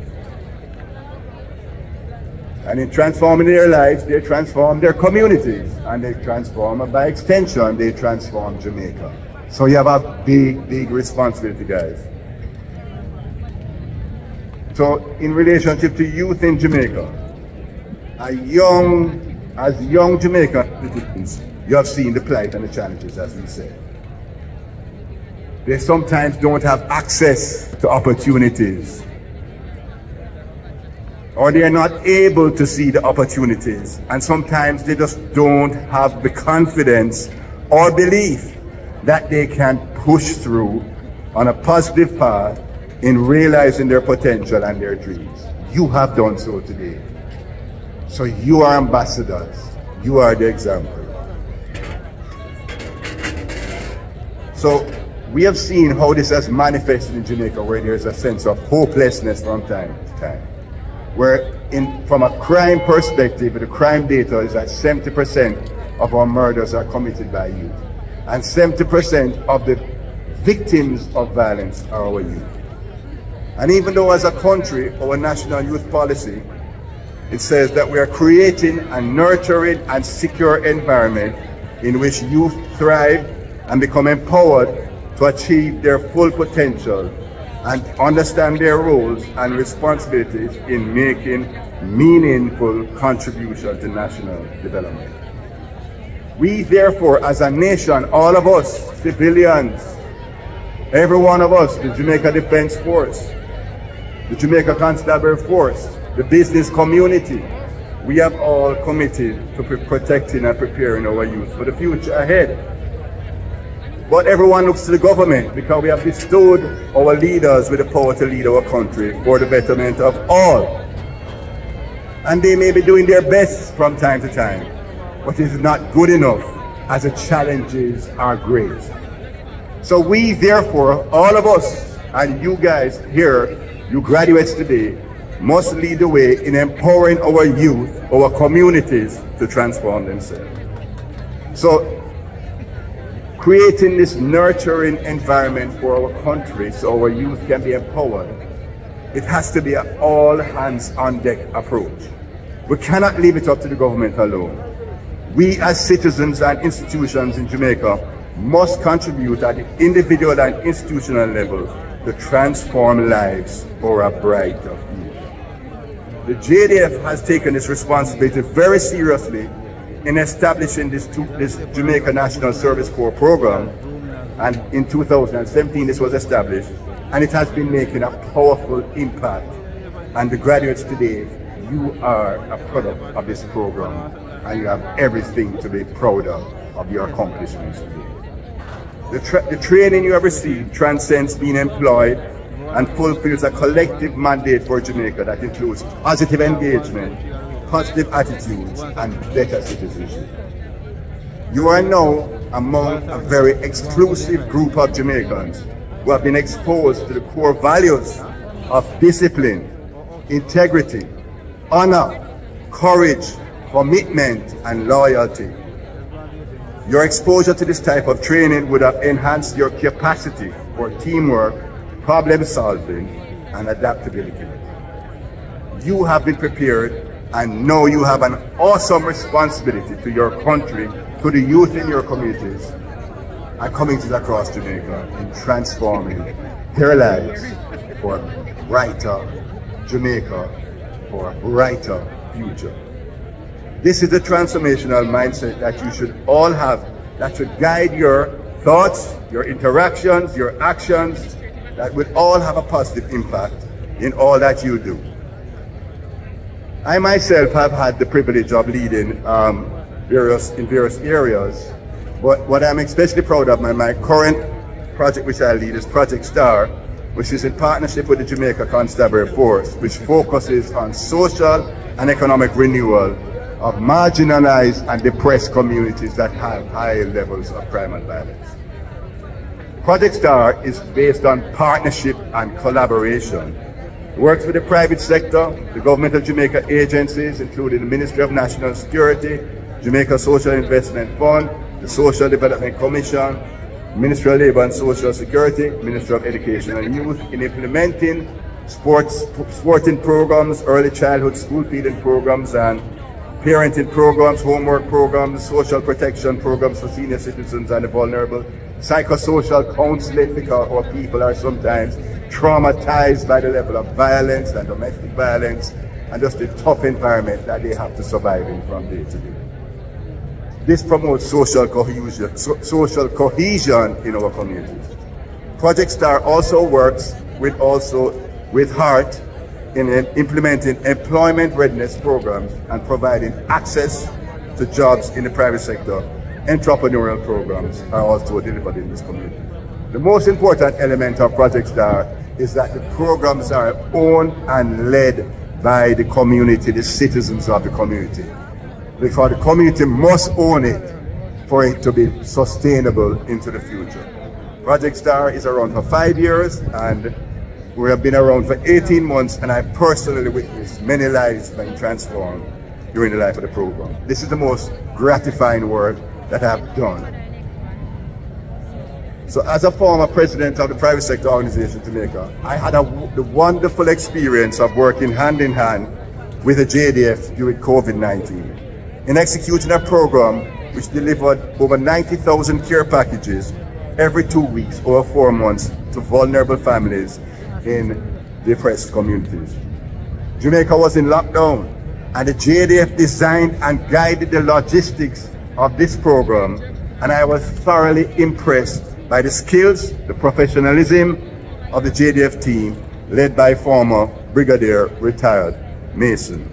Speaker 5: And in transforming their lives, they transform their communities, and they transform, by extension, they transform Jamaica. So you have a big, big responsibility, guys. So in relationship to youth in Jamaica, as young Jamaican citizens, you have seen the plight and the challenges, as we said. They sometimes don't have access to opportunities, or they are not able to see the opportunities, and sometimes they just don't have the confidence or belief that they can push through on a positive path in realizing their potential and their dreams. You have done so today. So you are ambassadors. You are the example. So we have seen how this has manifested in Jamaica, where there's a sense of hopelessness from time to time. Where from a crime perspective, the crime data is that 70% of our murders are committed by youth. And 70% of the victims of violence are our youth. And even though as a country, our national youth policy, it says that we are creating a nurturing and secure environment in which youth thrive and become empowered to achieve their full potential and understand their roles and responsibilities in making meaningful contribution to national development. We therefore, as a nation, all of us, civilians, every one of us, the Jamaica Defense Force, the Jamaica Constabulary Force, the business community, we have all committed to protecting and preparing our youth for the future ahead. But everyone looks to the government because we have bestowed our leaders with the power to lead our country for the betterment of all. And they may be doing their best from time to time, but it is not good enough as the challenges are great. So we therefore, all of us, and you guys here, you graduates today, must lead the way in empowering our youth, our communities to transform themselves. So creating this nurturing environment for our country so our youth can be empowered, it has to be an all hands on deck approach. We cannot leave it up to the government alone. We as citizens and institutions in Jamaica must contribute at the individual and institutional level to transform lives for a brighter future. The JDF has taken this responsibility very seriously in establishing this Jamaica National Service Corps program, and in 2017 this was established, and it has been making a powerful impact. And the graduates today, you are a product of this program, and you have everything to be proud of your accomplishments today. The training you have received transcends being employed and fulfills a collective mandate for Jamaica that includes positive engagement, positive attitudes, and better citizenship. You are now among a very exclusive group of Jamaicans who have been exposed to the core values of discipline, integrity, honor, courage, commitment, and loyalty. Your exposure to this type of training would have enhanced your capacity for teamwork, problem solving, and adaptability. You have been prepared, and now you have an awesome responsibility to your country, to the youth in your communities, and communities across Jamaica in transforming their lives for a brighter Jamaica, for a brighter future. This is the transformational mindset that you should all have, that should guide your thoughts, your interactions, your actions, that would all have a positive impact in all that you do. I myself have had the privilege of leading in various areas, but what I'm especially proud of, my current project which I lead is Project STAR, which is in partnership with the Jamaica Constabulary Force, which focuses on social and economic renewal of marginalized and depressed communities that have high levels of crime and violence. Project STAR is based on partnership and collaboration. It works with the private sector, the government of Jamaica agencies, including the Ministry of National Security, Jamaica Social Investment Fund, the Social Development Commission, Ministry of Labour and Social Security, Ministry of Education and Youth, in implementing sporting programs, early childhood school feeding programs, and parenting programs, homework programs, social protection programs for senior citizens and the vulnerable, psychosocial counseling, because our people are sometimes traumatized by the level of violence and domestic violence and just the tough environment that they have to survive in from day to day. This promotes social cohesion in our communities. Project STAR also works with heart in implementing employment readiness programs and providing access to jobs in the private sector. Entrepreneurial programs are also delivered in this community. The most important element of Project STAR is that the programs are owned and led by the community, the citizens of the community. Because the community must own it for it to be sustainable into the future. Project STAR is around for 5 years, and we have been around for 18 months, and I personally witnessed many lives being transformed during the life of the program. This is the most gratifying work that I have done. So as a former president of the private sector organization Jamaica, I had the wonderful experience of working hand in hand with the JDF during COVID-19 in executing a program which delivered over 90,000 care packages every 2 weeks over 4 months to vulnerable families in depressed communities. Jamaica was in lockdown, and the JDF designed and guided the logistics of this program, and I was thoroughly impressed by the skills, the professionalism of the JDF team, led by former Brigadier retired Mason.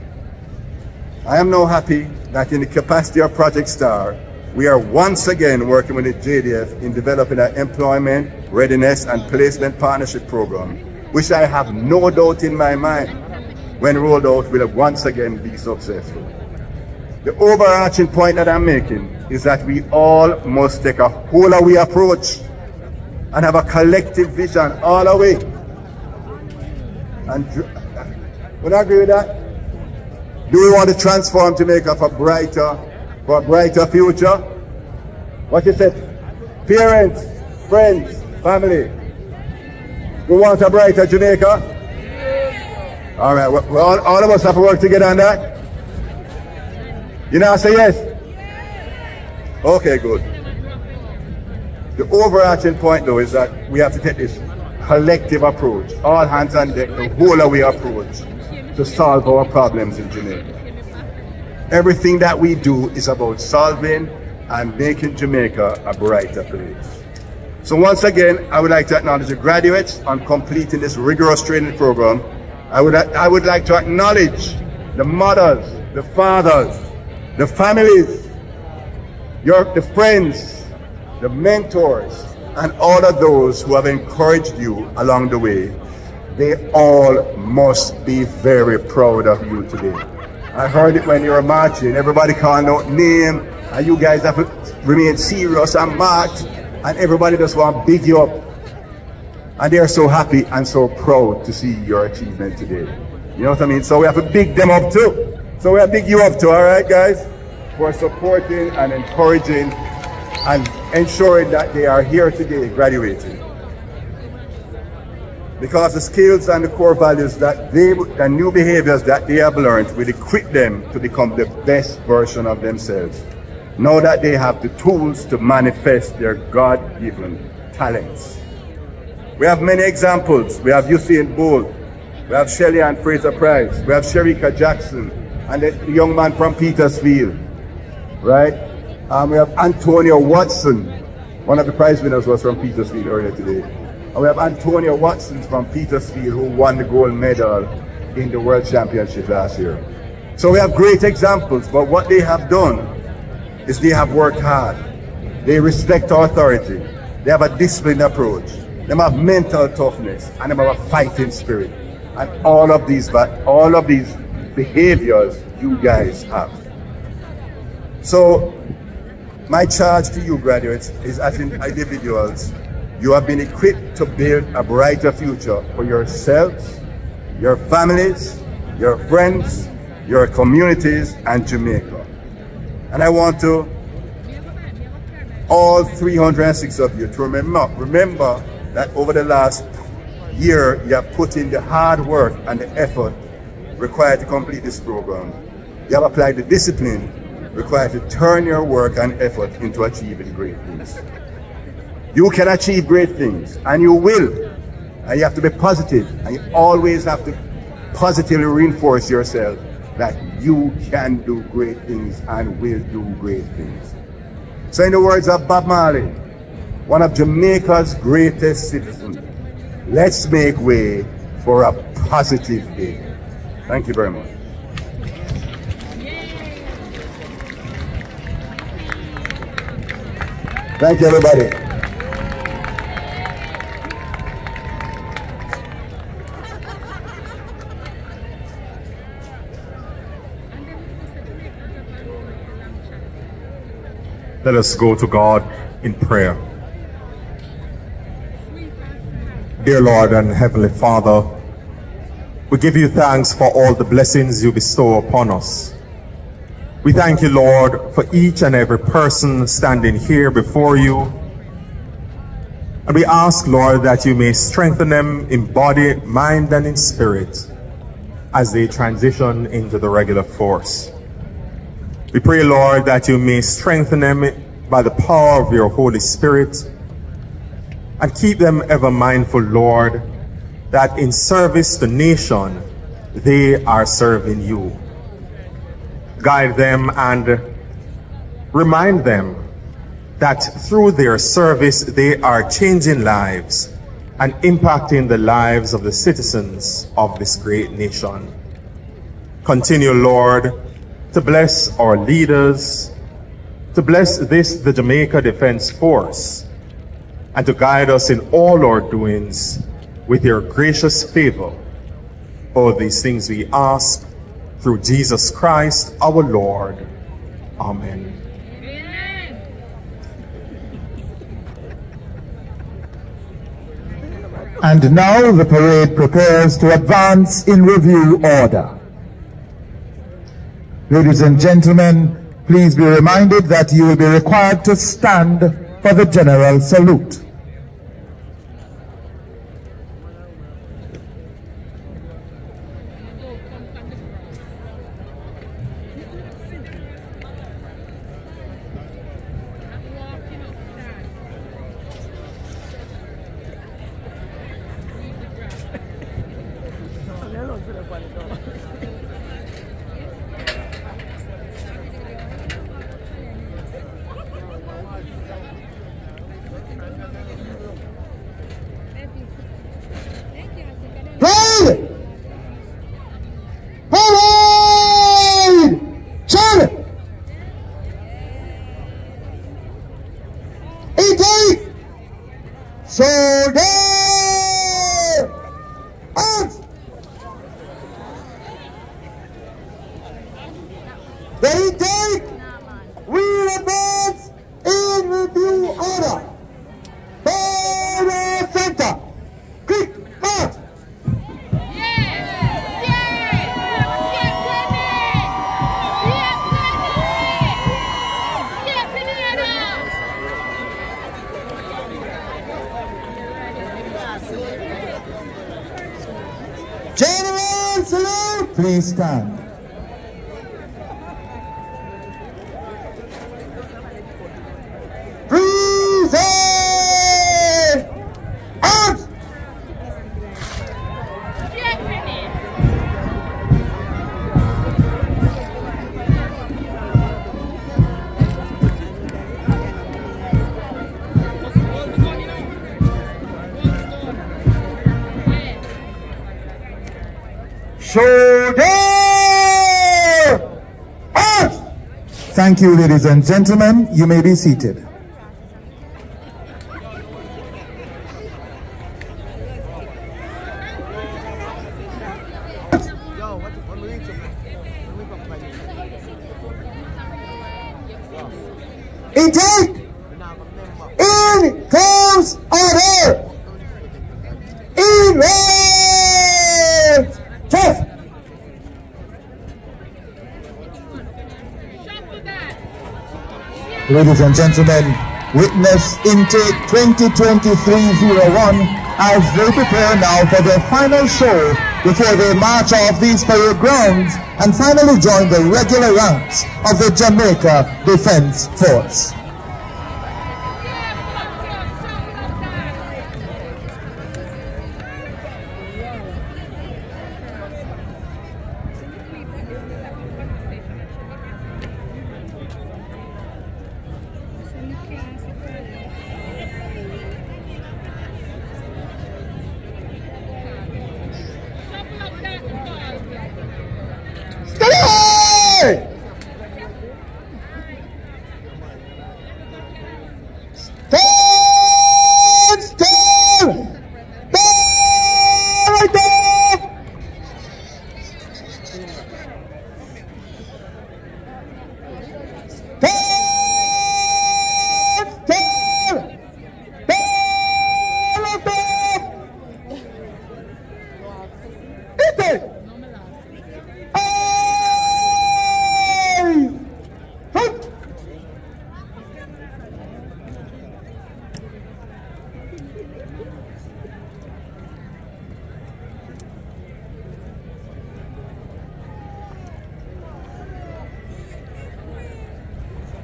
Speaker 5: I am now happy that in the capacity of Project STAR, we are once again working with the JDF in developing an employment, readiness and placement partnership program, which I have no doubt in my mind, when rolled out, will once again be successful. The overarching point that I'm making is that we all must take a whole-away approach and have a collective vision all the way. And would I agree with that? Do we want to transform Jamaica for a brighter future? What you said? Parents, friends, family, we want a brighter Jamaica? All right, well, all of us have to work together on that? You know, say yes? Okay, good. The overarching point, though, is that we have to take this collective approach, all hands on deck, the whole away approach to solve our problems in Jamaica. Everything that we do is about solving and making Jamaica a brighter place. So once again, I would like to acknowledge the graduates on completing this rigorous training program. I would like to acknowledge the mothers, the fathers, the families, the friends, the mentors, and all of those who have encouraged you along the way. They all must be very proud of you today. I heard it when you were marching, everybody calling out name, and you guys have to remain serious and march, and everybody just want to big you up. And they're so happy and so proud to see your achievement today. You know what I mean? So we have to big them up too. So we have to big you up too, all right, guys? For supporting and encouraging and ensuring that they are here today graduating. Because the skills and the core values that the new behaviors that they have learned will equip them to become the best version of themselves. Now that they have the tools to manifest their God-given talents. We have many examples. We have Usain Bolt, we have Shelley and Fraser Price, we have Sherika Jackson, and the young man from Petersfield, right? We have Antonio Watson. One of the prize winners was from Petersfield earlier today. And we have Antonio Watson from Petersfield, who won the gold medal in the World Championship last year. So we have great examples, but what they have done is they have worked hard. They respect authority. They have a disciplined approach. They have mental toughness, and they have a fighting spirit. And all of these behaviors you guys have. So my charge to you graduates is, as individuals, you have been equipped to build a brighter future for yourselves, your families, your friends, your communities, and Jamaica. And I want to, all 306 of you, to remember that over the last year, you have put in the hard work and the effort required to complete this program. You have applied the discipline required to turn your work and effort into achieving great things. You can achieve great things, and you will. And you have to be positive, and you always have to positively reinforce yourself that you can do great things and will do great things. So in the words of Bob Marley, one of Jamaica's greatest citizens, let's make way for a positive day. Thank you very much. Thank you, everybody.
Speaker 8: Let us go to God in prayer. Dear Lord and Heavenly Father, we give you thanks for all the blessings you bestow upon us. We thank you, Lord, for each and every person standing here before you. And we ask, Lord, that you may strengthen them in body, mind, and in spirit as they transition into the regular force. We pray, Lord, that you may strengthen them by the power of your Holy Spirit and keep them ever mindful, Lord, that in service to nation, they are serving you. Guide them and remind them that through their service, they are changing lives and impacting the lives of the citizens of this great nation. Continue, Lord, to bless our leaders, to bless the Jamaica Defense Force, and to guide us in all our doings with your gracious favor. All these things we ask through Jesus Christ our Lord. Amen.
Speaker 1: And now the parade prepares to advance in review order. Ladies and gentlemen, please be reminded that you will be required to stand
Speaker 8: for the general salute.
Speaker 1: General salute!
Speaker 8: Please stand.
Speaker 1: Present! Arms! Shoulder! Arms!
Speaker 8: Thank you, ladies and gentlemen. You may be seated.
Speaker 1: Intake! In close order! In red! Chest!
Speaker 8: Ladies and gentlemen, witness intake 2023-01 as they prepare now for their final show before they march off these parade grounds and finally join the regular ranks of the Jamaica Defense Force.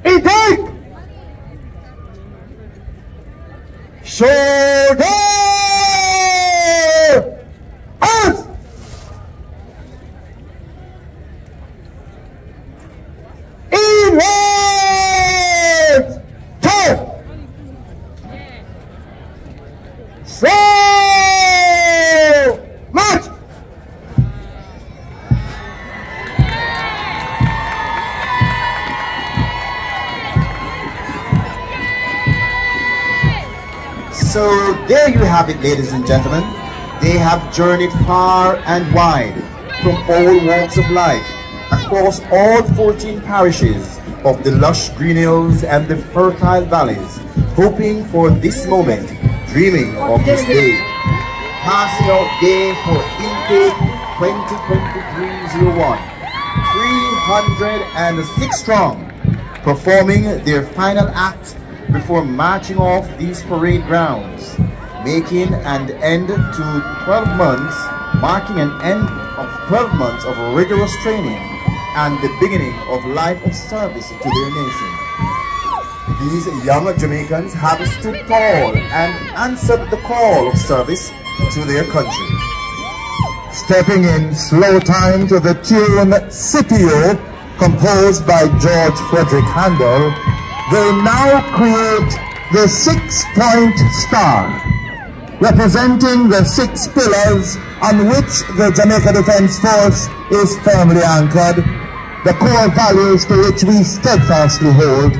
Speaker 1: Intake! Shoulder! Arms! In red! Turn! So much!
Speaker 2: So there you have it, ladies and gentlemen. They have journeyed far and wide from all walks of life across all 14 parishes of the lush green hills and the fertile valleys, hoping for this moment, dreaming of this day. Passing out day for intake 2023-01, 306 strong, performing their final act before marching off these parade grounds, making an end to 12 months, marking an end of 12 months of rigorous training and the beginning of life of service to their nation. These young Jamaicans have stood tall and answered the call of service to their country.
Speaker 8: Stepping in slow time to the tune Scipio, composed by George Frederick Handel, they now create the 6-point star, representing the 6 pillars on which the Jamaica Defence Force is firmly anchored, the core values to which we steadfastly hold: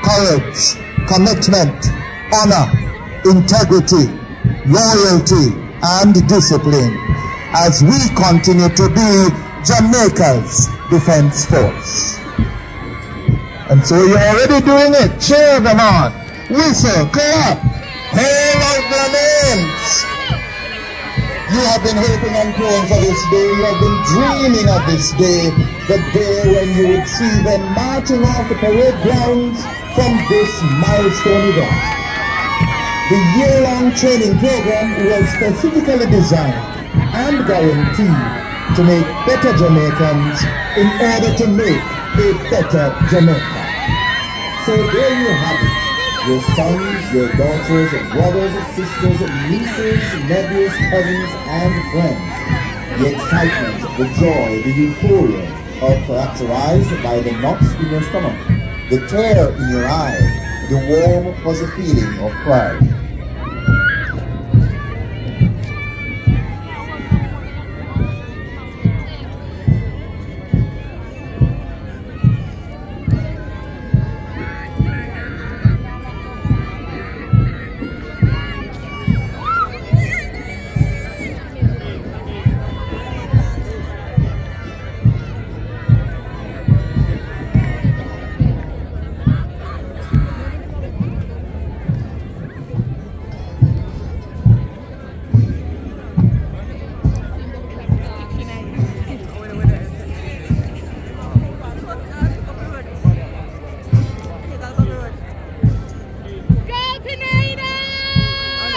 Speaker 8: courage, commitment, honor, integrity, loyalty, and discipline, as we continue to be Jamaica's Defence Force. And so you're already doing it. Cheer them on. Whistle, clap, hail out their names. You have been hoping and praying for this day. You have been dreaming of this day, the day when you would see them marching off the parade grounds from this milestone event. The year-long training program was specifically designed and guaranteed to make better Jamaicans in order to make a better Jamaica. So there you have it. Your sons, your daughters, brothers, sisters, nieces, nephews, cousins, and friends. The excitement, the joy, the euphoria are characterized by the knots in your stomach, the tear in your eye, the warm, fuzzy feeling of pride.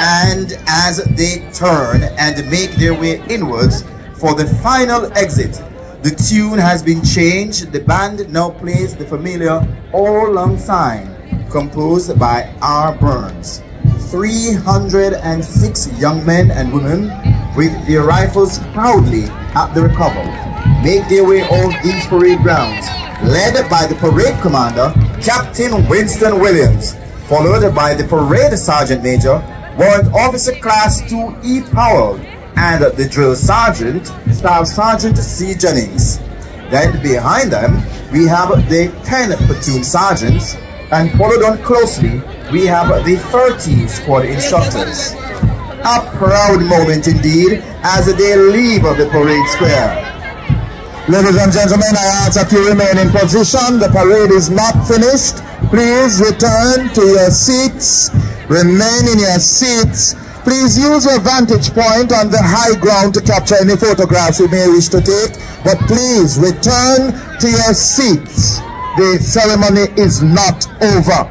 Speaker 2: And as they turn and make their way inwards for the final exit, the tune has been changed. The band now plays the familiar All Long Sign, composed by R. Burns. 306 young men and women with their rifles proudly at the recover make their way off these parade grounds, led by the parade commander, Captain Winston Williams, followed by the parade sergeant major, Warrant Officer Class 2E Powell, and the drill sergeant, Staff Sergeant C. Jennings. Then behind them, we have the 10 platoon sergeants, and followed on closely, we have the 30 squad instructors. A proud moment indeed as they leave the parade square.
Speaker 8: Ladies and gentlemen, I ask that you remain in position. The parade is not finished. Please return to your seats. Remain in your seats. Please use your vantage point on the high ground to capture any photographs you may wish to take. But please return to your seats. The ceremony is not over.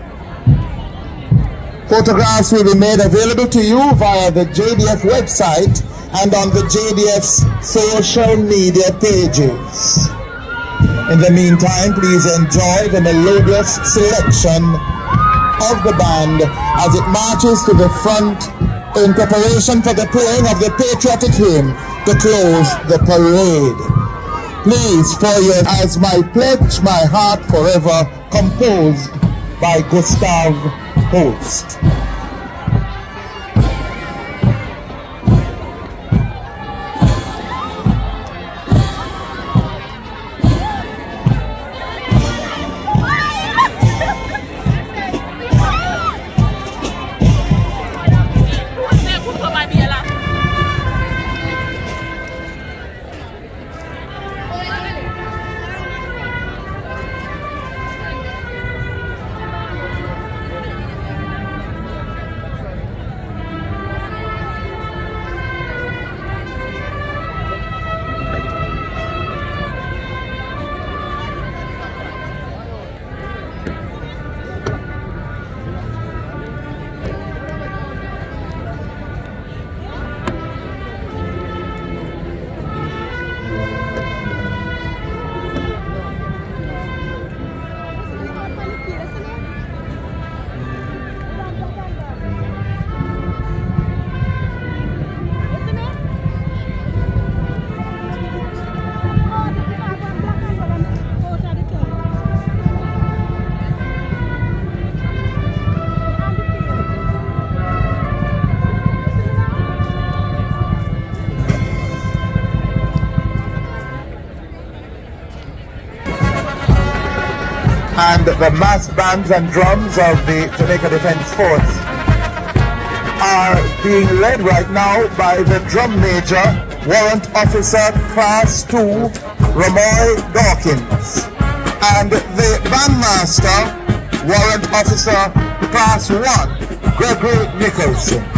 Speaker 8: Photographs will be made available to you via the JDF website and on the JDF's social media pages. In the meantime, please enjoy the melodious selection of the band as it marches to the front in preparation for the playing of the patriotic hymn to close the parade. Please, for you, as my pledge, my heart forever, composed by Gustav Holst. and the mass bands and drums of the Jamaica Defence Force are being led right now by the drum major, Warrant Officer Class 2, Ramoy Dawkins, and the bandmaster, Warrant Officer Class 1, Gregory Nicholson.